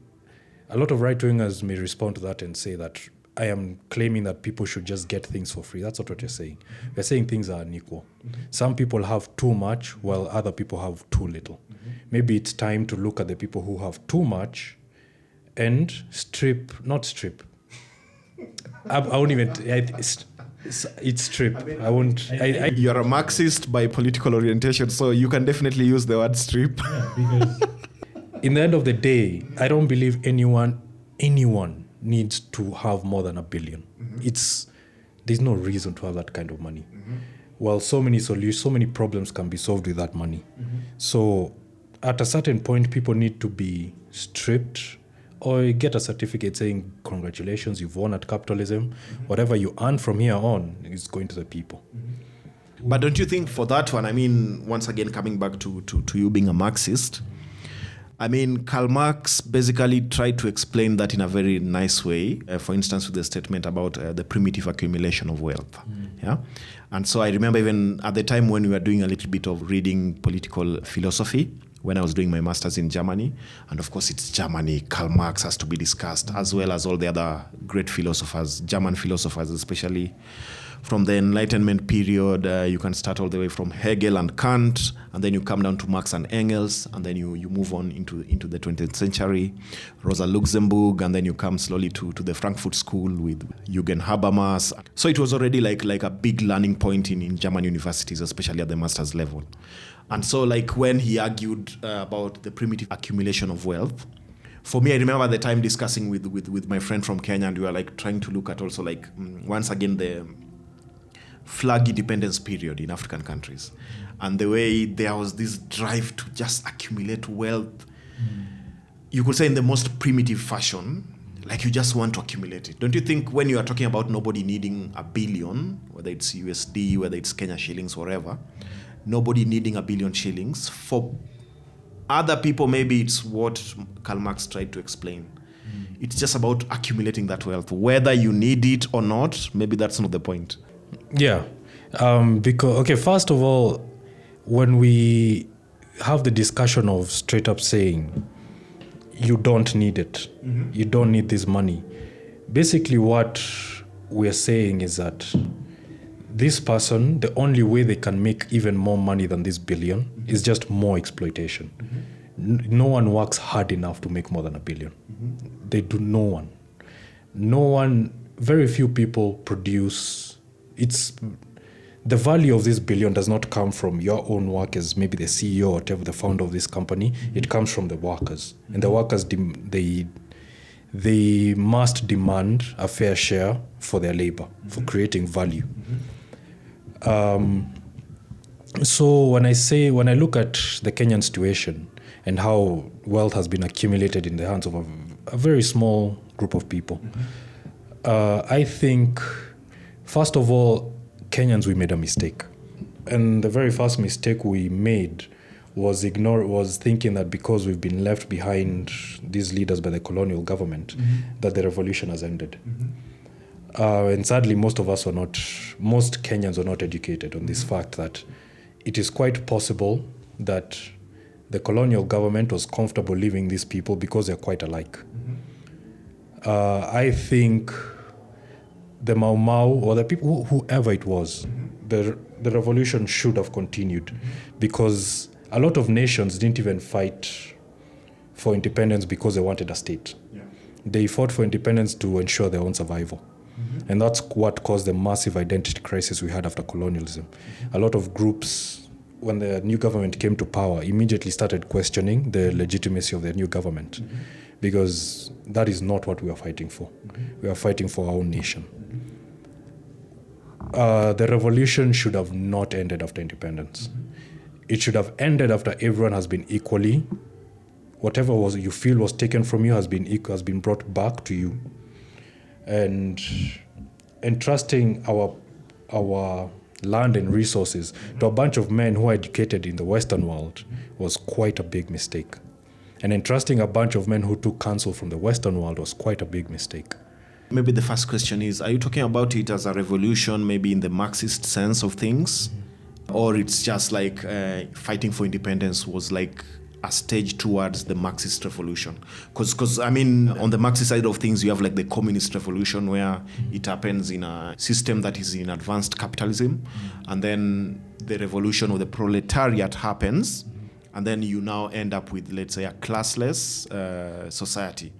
a lot of right-wingers may respond to that and say that I am claiming that people should just get things for free. That's not what you're saying. We're saying things are unequal. Some people have too much while other people have too little. Maybe it's time to look at the people who have too much and not strip. I won't even, it's strip. You're a Marxist by political orientation, so you can definitely use the word strip. Because in the end of the day, I don't believe anyone needs to have more than $1 billion. There's no reason to have that kind of money. Well, so many problems can be solved with that money. So at a certain point, people need to be stripped or get a certificate saying, congratulations, you've won at capitalism. Whatever you earn from here on is going to the people. But don't you think for that one, I mean, once again, coming back to you being a Marxist, I mean, Karl Marx basically tried to explain that in a very nice way, for instance, with the statement about the primitive accumulation of wealth. Yeah. And so I remember even at the time when we were doing a little bit of reading political philosophy, when I was doing my master's in Germany. And of course, it's Germany. Karl Marx has to be discussed, as well as all the other great philosophers, German philosophers, especially from the Enlightenment period. You can start all the way from Hegel and Kant, and then you come down to Marx and Engels, and then you move on into the 20th century, Rosa Luxemburg, and then you come slowly to the Frankfurt School with Jürgen Habermas. So it was already like a big learning point in German universities, especially at the master's level. And so like when he argued about the primitive accumulation of wealth, for me, I remember at the time discussing with my friend from Kenya, and we were like trying to look at also like once again the flag independence period in African countries, and the way there was this drive to just accumulate wealth. You could say in the most primitive fashion, like you just want to accumulate it. Don't you think when you are talking about nobody needing $1 billion, whether it's USD, whether it's Kenya shillings, whatever, nobody needing $1 billion shillings, for other people, maybe it's what Karl Marx tried to explain. It's just about accumulating that wealth. Whether you need it or not, maybe that's not the point. Yeah. Because, first of all, when we have the discussion of straight up saying, you don't need it, you don't need this money, basically what we're saying is that this person, the only way they can make even more money than this billion is just more exploitation. No one works hard enough to make more than $1 billion. They do. No one, very few people produce. It's the value of this billion does not come from your own work as maybe the CEO or whatever, the founder of this company. It comes from the workers, and the workers they must demand a fair share for their labor, for creating value. So when I look at the Kenyan situation and how wealth has been accumulated in the hands of a very small group of people, I think, first of all, Kenyans, we made a mistake. And the very first mistake we made was thinking that because we've been left behind these leaders by the colonial government, that the revolution has ended. And sadly, most Kenyans are not educated on this fact that it is quite possible that the colonial government was comfortable leaving these people because they're quite alike. I think the Mau Mau, or the people, whoever it was, the revolution should have continued, because a lot of nations didn't even fight for independence because they wanted a state. They fought for independence to ensure their own survival. And that's what caused the massive identity crisis we had after colonialism. A lot of groups, when the new government came to power, immediately started questioning the legitimacy of the new government, because that is not what we are fighting for. We are fighting for our own nation. The revolution should have not ended after independence. It should have ended after everyone has been equally whatever was you feel was taken from you has been brought back to you, and entrusting our land and resources to a bunch of men who are educated in the Western world was quite a big mistake. And entrusting a bunch of men who took counsel from the Western world was quite a big mistake. Maybe the first question is, are you talking about it as a revolution, maybe in the Marxist sense of things? Or it's just like fighting for independence was like a stage towards the Marxist revolution? Because I mean, on the Marxist side of things, you have like the communist revolution where it happens in a system that is in advanced capitalism. And then the revolution of the proletariat happens. And then you now end up with, let's say, a classless society.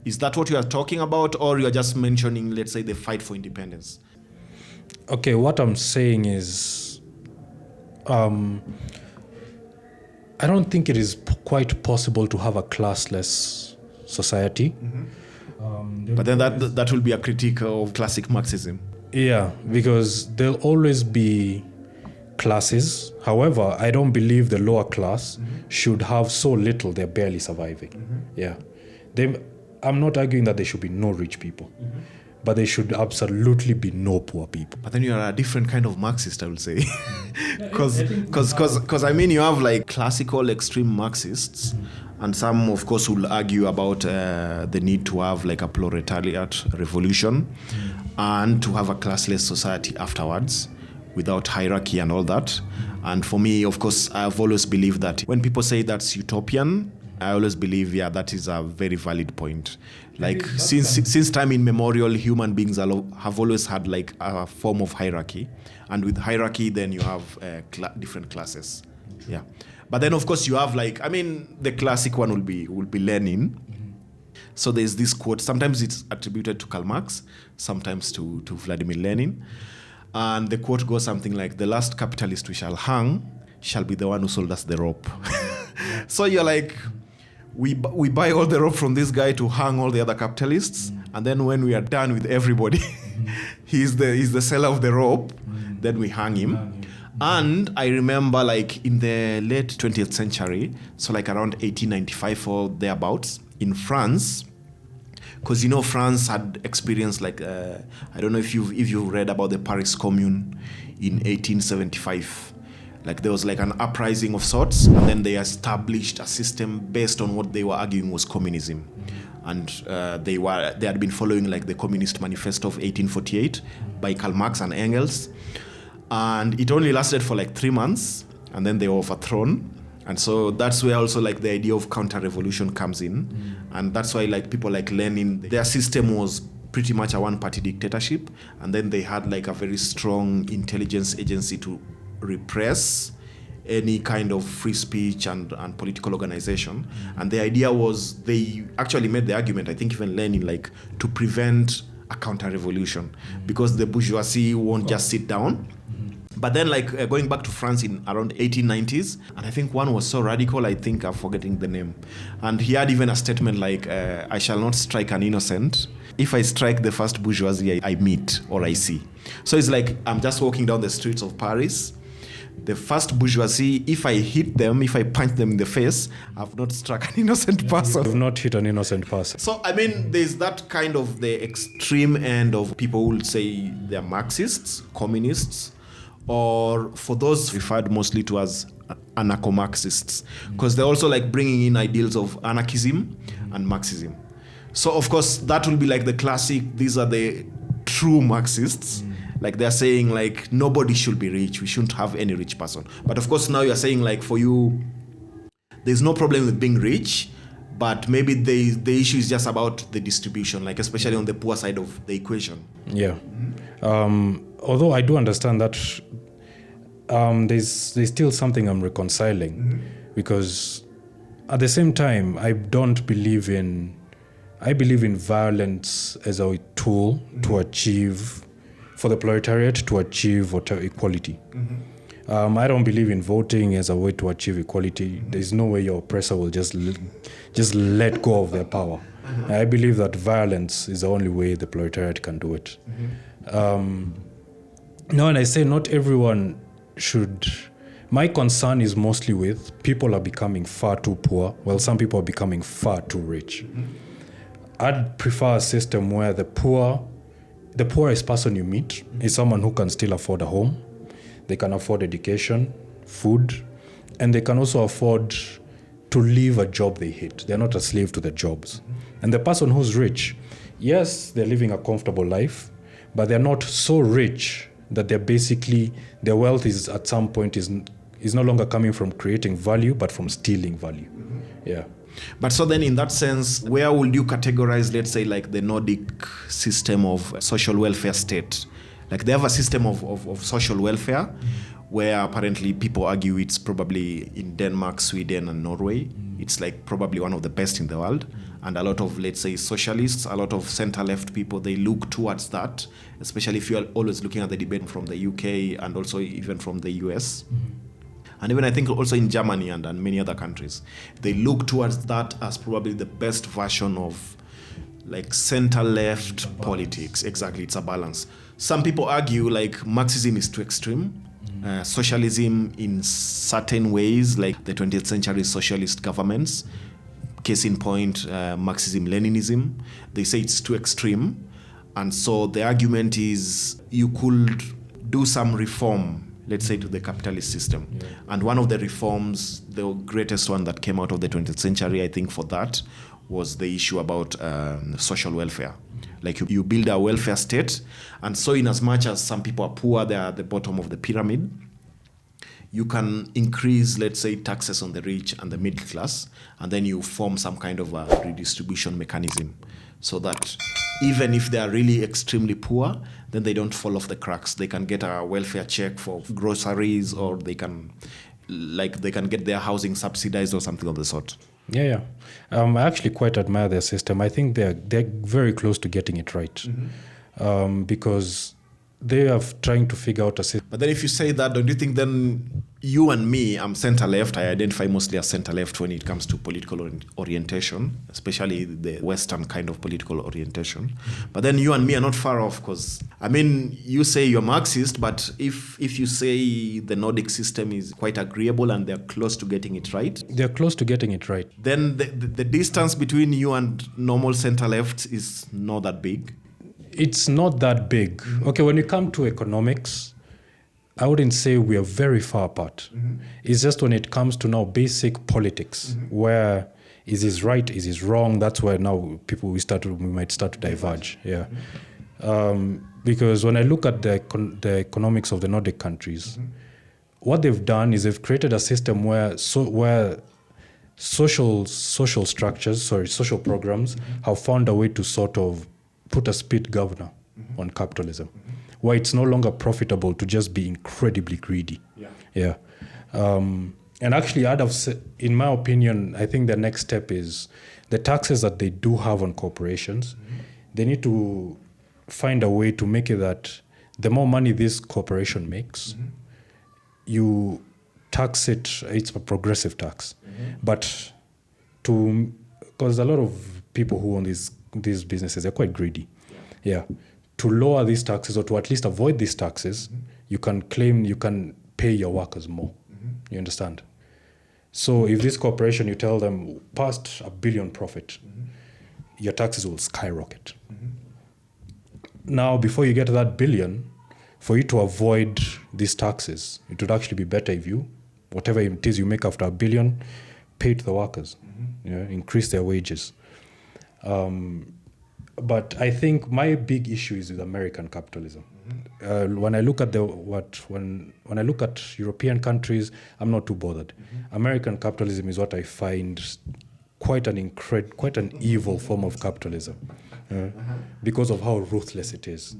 Is that what you are talking about, or you are just mentioning, let's say, the fight for independence? Okay, what I'm saying is, I don't think it is quite possible to have a classless society. But then that will be a critique of classic Marxism. Yeah, because there'll always be classes. However, I don't believe the lower class should have so little they're barely surviving. Yeah. I'm not arguing that there should be no rich people, but there should absolutely be no poor people. But then you are a different kind of Marxist, I would say. Because I mean, you have like classical extreme Marxists, and some, of course, will argue about the need to have like a proletariat revolution and to have a classless society afterwards, without hierarchy and all that. And for me, of course, I've always believed that when people say that's utopian, I always believe, that is a very valid point. Like since time immemorial, human beings have always had like a form of hierarchy. And with hierarchy, then you have different classes. Yeah. But then, of course, you have like, I mean, the classic one will be Lenin. So there's this quote. Sometimes it's attributed to Karl Marx, sometimes to Vladimir Lenin. And the quote goes something like, "The last capitalist we shall hang shall be the one who sold us the rope." So you're like, we buy all the rope from this guy to hang all the other capitalists. And then when we are done with everybody, he's the seller of the rope. Then we hang him. And I remember like in the late 20th century, so like around 1895 or thereabouts, in France, because France had experienced like I don't know if you've read about the Paris Commune in 1875. Like there was like an uprising of sorts, and then they established a system based on what they were arguing was communism. And they had been following like the Communist Manifesto of 1848 by Karl Marx and Engels. And it only lasted for like 3 months, and then they were overthrown. And so that's where also like the idea of counter-revolution comes in. And that's why like people like Lenin, their system was pretty much a one-party dictatorship. And then they had like a very strong intelligence agency to repress any kind of free speech and political organization. And the idea was, they actually made the argument, I think even Lenin, like to prevent a counter-revolution, because the bourgeoisie won't just sit down. But then like going back to France in around 1890s, and I think one was so radical, I think I'm forgetting the name. And he had even a statement like, "I shall not strike an innocent. If I strike the first bourgeoisie I meet or I see." So it's like, I'm just walking down the streets of Paris. The first bourgeoisie, if I hit them, if I punch them in the face, I've not struck an innocent person. You've not hit an innocent person. So, I mean, there's that kind of the extreme end of people who will say they're Marxists, communists, or for those referred mostly to as anarcho-Marxists, because they're also like bringing in ideals of anarchism and Marxism. So, of course, that will be like the classic, these are the true Marxists. Like they're saying like nobody should be rich. We shouldn't have any rich person. But of course now you're saying like for you, there's no problem with being rich, but maybe the issue is just about the distribution, like especially on the poor side of the equation. Yeah. Although I do understand that there's still something I'm reconciling, because at the same time I believe in violence as a tool to achieve, for the proletariat to achieve equality. I don't believe in voting as a way to achieve equality. There's no way your oppressor will just let go of their power. I believe that violence is the only way the proletariat can do it. Now, and I say not everyone should My concern is mostly with people are becoming far too poor, while some people are becoming far too rich. I'd prefer a system where the poorest person you meet is someone who can still afford a home, they can afford education, food, and they can also afford to leave a job they hate. They're not a slave to their jobs. And the person who's rich, yes, they're living a comfortable life, but they're not so rich that their wealth is at some point is no longer coming from creating value, but from stealing value. Yeah. But so then in that sense, where would you categorize, let's say, like the Nordic system of social welfare state? Like they have a system of social welfare where apparently people argue it's probably in Denmark, Sweden, and Norway. It's like probably one of the best in the world. And a lot of, let's say, socialists, a lot of center-left people, they look towards that, especially if you're always looking at the debate from the UK and also even from the US. And even I think also in Germany and many other countries, they look towards that as probably the best version of like center-left politics. Exactly, it's a balance. Some people argue like Marxism is too extreme. Socialism in certain ways, like the 20th century socialist governments, case in point, Marxism-Leninism, they say it's too extreme. And so the argument is you could do some reform, let's say, to the capitalist system. Yeah. And one of the reforms, the greatest one that came out of the 20th century, I think for that, was the issue about social welfare. Like you build a welfare state, and so in as much as some people are poor, they are at the bottom of the pyramid, you can increase, let's say, taxes on the rich and the middle class, and then you form some kind of a redistribution mechanism so that even if they are really extremely poor, then they don't fall off the cracks. They can get a welfare check for groceries, or they can get their housing subsidized or something of the sort. Yeah. I actually quite admire their system. I think they're very close to getting it right, because they are trying to figure out a system. But then if you say that, don't you think then you and me, I'm center-left, I identify mostly as center-left when it comes to political orientation, especially the Western kind of political orientation. But then you and me are not far off, because, I mean, you say you're Marxist, but if you say the Nordic system is quite agreeable and they're close to getting it right. They're close to getting it right. Then the distance between you and normal center-left is not that big. It's not that big. Mm-hmm. Okay, when you come to economics, I wouldn't say we are very far apart. Mm-hmm. It's just when it comes to now basic politics, where is this right, is this wrong, that's where now we might start to diverge. Yeah. Because when I look at the economics of the Nordic countries, what they've done is they've created a system where social programs have found a way to sort of put a split governor on capitalism, where it's no longer profitable to just be incredibly greedy. Yeah. And actually, in my opinion, I think the next step is the taxes that they do have on corporations. They need to find a way to make it that the more money this corporation makes, you tax it. It's a progressive tax, but because a lot of people who own these businesses are quite greedy. Yeah. To lower these taxes, or to at least avoid these taxes, you can pay your workers more. You understand? So if this corporation, you tell them past $1 billion profit, your taxes will skyrocket. Now, before you get to that billion, for you to avoid these taxes, it would actually be better if you, whatever it is you make after $1 billion, pay to the workers, increase their wages. But I think my big issue is with American capitalism. When I look at when I look at European countries, I'm not too bothered. American capitalism is what I find quite an evil form of capitalism, because of how ruthless it is.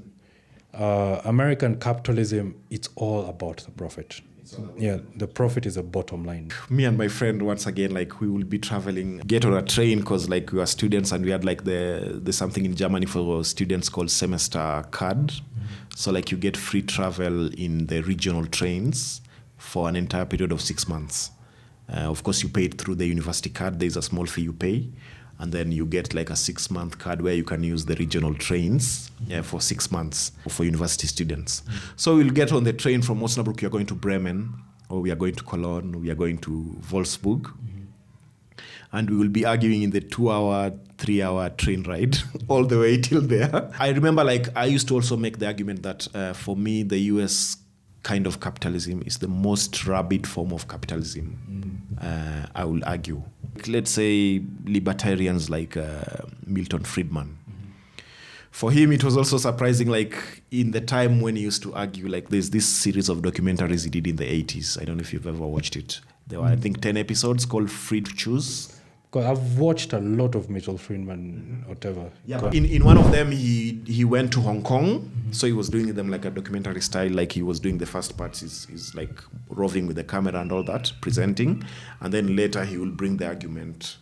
American capitalism, it's all about the profit. Yeah, the profit is a bottom line. Me and my friend, once again, like we will be traveling, get on a train, because like we are students, and we had like there's something in Germany for students called semester card. So like you get free travel in the regional trains for an entire period of 6 months. Of course, you pay it through the university card. There's a small fee you pay. And then you get like a 6-month card where you can use the regional trains for 6 months for university students. So we'll get on the train from Osnabrück, you're going to Bremen, or we are going to Cologne, we are going to Wolfsburg. And we will be arguing in the 2-hour, 3-hour train ride all the way till there. I remember, like, I used to also make the argument that for me, the US kind of capitalism is the most rabid form of capitalism, I will argue. Let's say libertarians like Milton Friedman. For him, it was also surprising, like, in the time when he used to argue, like, there's this series of documentaries he did in the 80s. I don't know if you've ever watched it. There were, I think, 10 episodes called Free to Choose. I've watched a lot of Milton Friedman, whatever. Yeah, in one of them, he went to Hong Kong. So he was doing them like a documentary style, like he was doing the first parts, he's like roving with the camera and all that, presenting. And then later he will bring the argument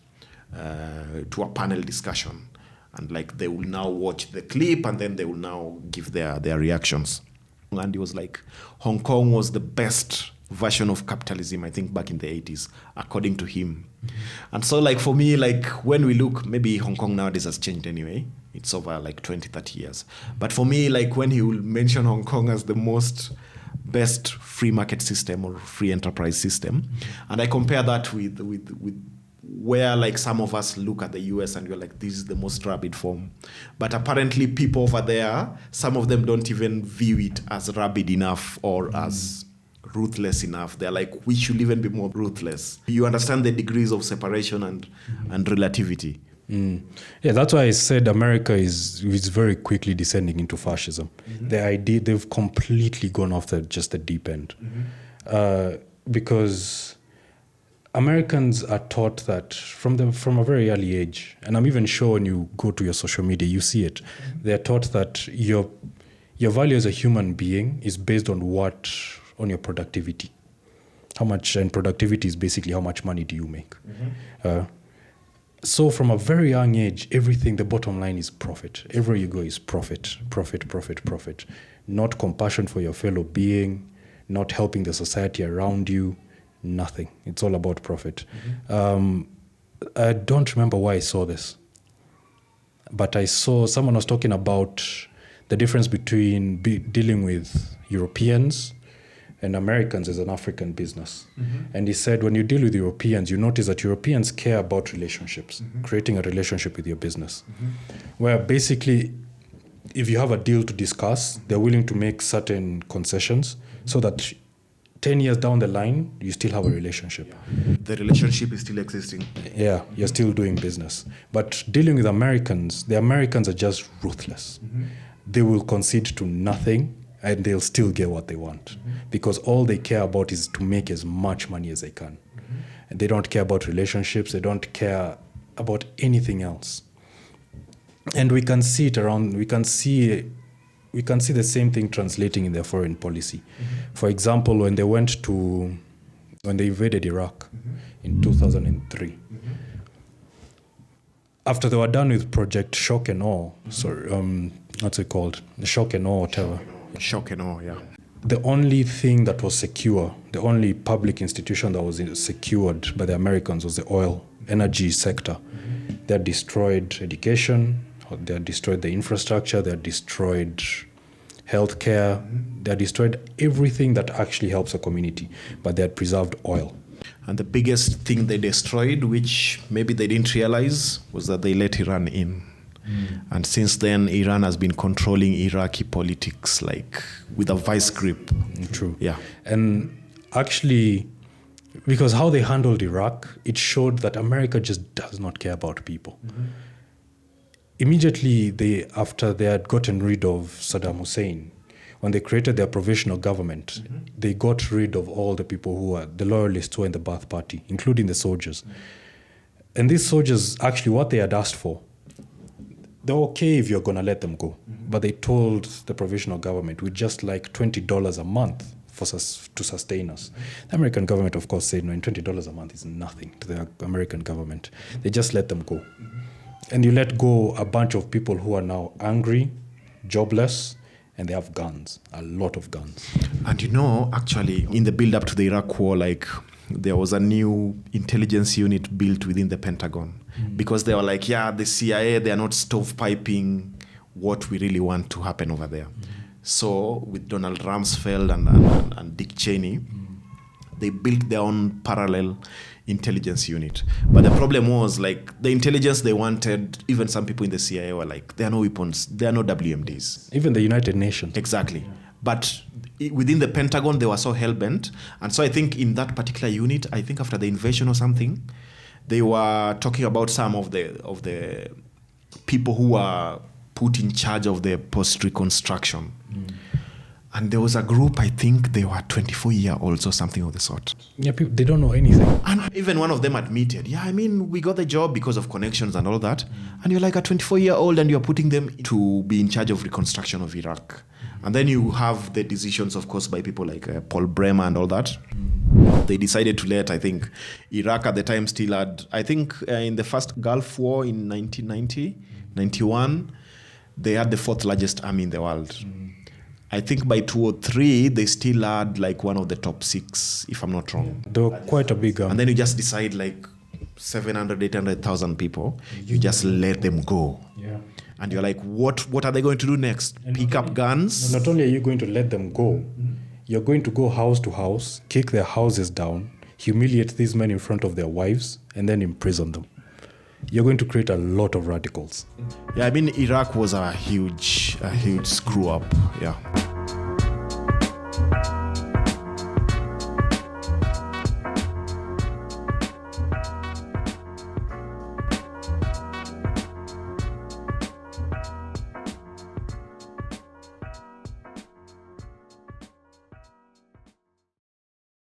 to a panel discussion. And like they will now watch the clip and then they will now give their reactions. And he was like, Hong Kong was the best version of capitalism, I think, back in the 80s, according to him. And so, like, for me, like, when we look, maybe Hong Kong nowadays has changed anyway. It's over, like, 20, 30 years. But for me, like, when he will mention Hong Kong as the best free market system or free enterprise system, and I compare that with where, like, some of us look at the US and we're like, this is the most rabid form. But apparently people over there, some of them don't even view it as rabid enough or as ruthless enough. They're like, we should even be more ruthless. You understand the degrees of separation and relativity. Yeah, that's why I said America is very quickly descending into fascism. The idea, they've completely gone off just the deep end. Because Americans are taught that from a very early age, and I'm even sure when you go to your social media, you see it. They're taught that your value as a human being is based on your productivity. And productivity is basically how much money do you make. So from a very young age, the bottom line is profit. Everywhere you go is profit, profit, profit, profit. Not compassion for your fellow being, not helping the society around you, nothing. It's all about profit. I don't remember why I saw this, but I saw someone was talking about the difference between dealing with Europeans and Americans as an African business. And he said, when you deal with Europeans, you notice that Europeans care about relationships, creating a relationship with your business. Where basically, if you have a deal to discuss, they're willing to make certain concessions so that 10 years down the line, you still have a relationship. The relationship is still existing. Yeah, you're still doing business. But dealing with Americans, the Americans are just ruthless. They will concede to nothing and they'll still get what they want. Because all they care about is to make as much money as they can. And they don't care about relationships. They don't care about anything else. And we can see it around, we can see the same thing translating in their foreign policy. For example, when they invaded Iraq in 2003, after they were done with Project Shock and Awe, what's it called? The Shock and Awe, whatever. Shock and Awe, yeah. The only thing that was secure, the only public institution that was secured by the Americans was the oil, energy sector. They had destroyed education, they had destroyed the infrastructure, they had destroyed healthcare, they had destroyed everything that actually helps a community, but they had preserved oil. And the biggest thing they destroyed, which maybe they didn't realize, was that they let Iran in. And since then, Iran has been controlling Iraqi politics, like with a vice grip. True. Yeah. And actually, because how they handled Iraq, it showed that America just does not care about people. Immediately, after they had gotten rid of Saddam Hussein, when they created their provisional government, they got rid of all the people who were the loyalists who were in the Ba'ath Party, including the soldiers. And these soldiers, actually, what they had asked for, they're okay if you're going to let them go. But they told the provisional government, we'd just like $20 a month to sustain us. The American government, of course, said, no, and $20 a month is nothing to the American government. They just let them go. And you let go a bunch of people who are now angry, jobless, and they have guns, a lot of guns. And actually, in the build-up to the Iraq War, like, there was a new intelligence unit built within the Pentagon. Because they were like, the CIA, they are not stovepiping what we really want to happen over there. So with Donald Rumsfeld and Dick Cheney, they built their own parallel intelligence unit. But the problem was, like, the intelligence they wanted, even some people in the CIA were like, there are no weapons, there are no WMDs. Even the United Nations. Exactly. But within the Pentagon, they were so hell-bent. And so I think in that particular unit, I think after the invasion or something, they were talking about some of the people who were put in charge of the post-reconstruction. And there was a group, I think they were 24-year-olds or something of the sort. Yeah, people, they don't know anything. And even one of them admitted, we got the job because of connections and all that. And you're like a 24-year-old and you're putting them to be in charge of reconstruction of Iraq. And then you have the decisions, of course, by people like Paul Bremer and all that. They decided to let, I think, Iraq at the time still had, I think in the first Gulf War in 1990, 91, they had the fourth largest army in the world. I think by 2003, they still had like one of the top 6, if I'm not wrong. They were quite a big army. And then you just decide like 700, 800,000 people, you just let them go. Yeah. And you're like, what are they going to do next? Pick up guns? Not only are you going to let them go, you're going to go house to house, kick their houses down, humiliate these men in front of their wives, and then imprison them. You're going to create a lot of radicals. Yeah, I mean, Iraq was a huge screw up. Yeah.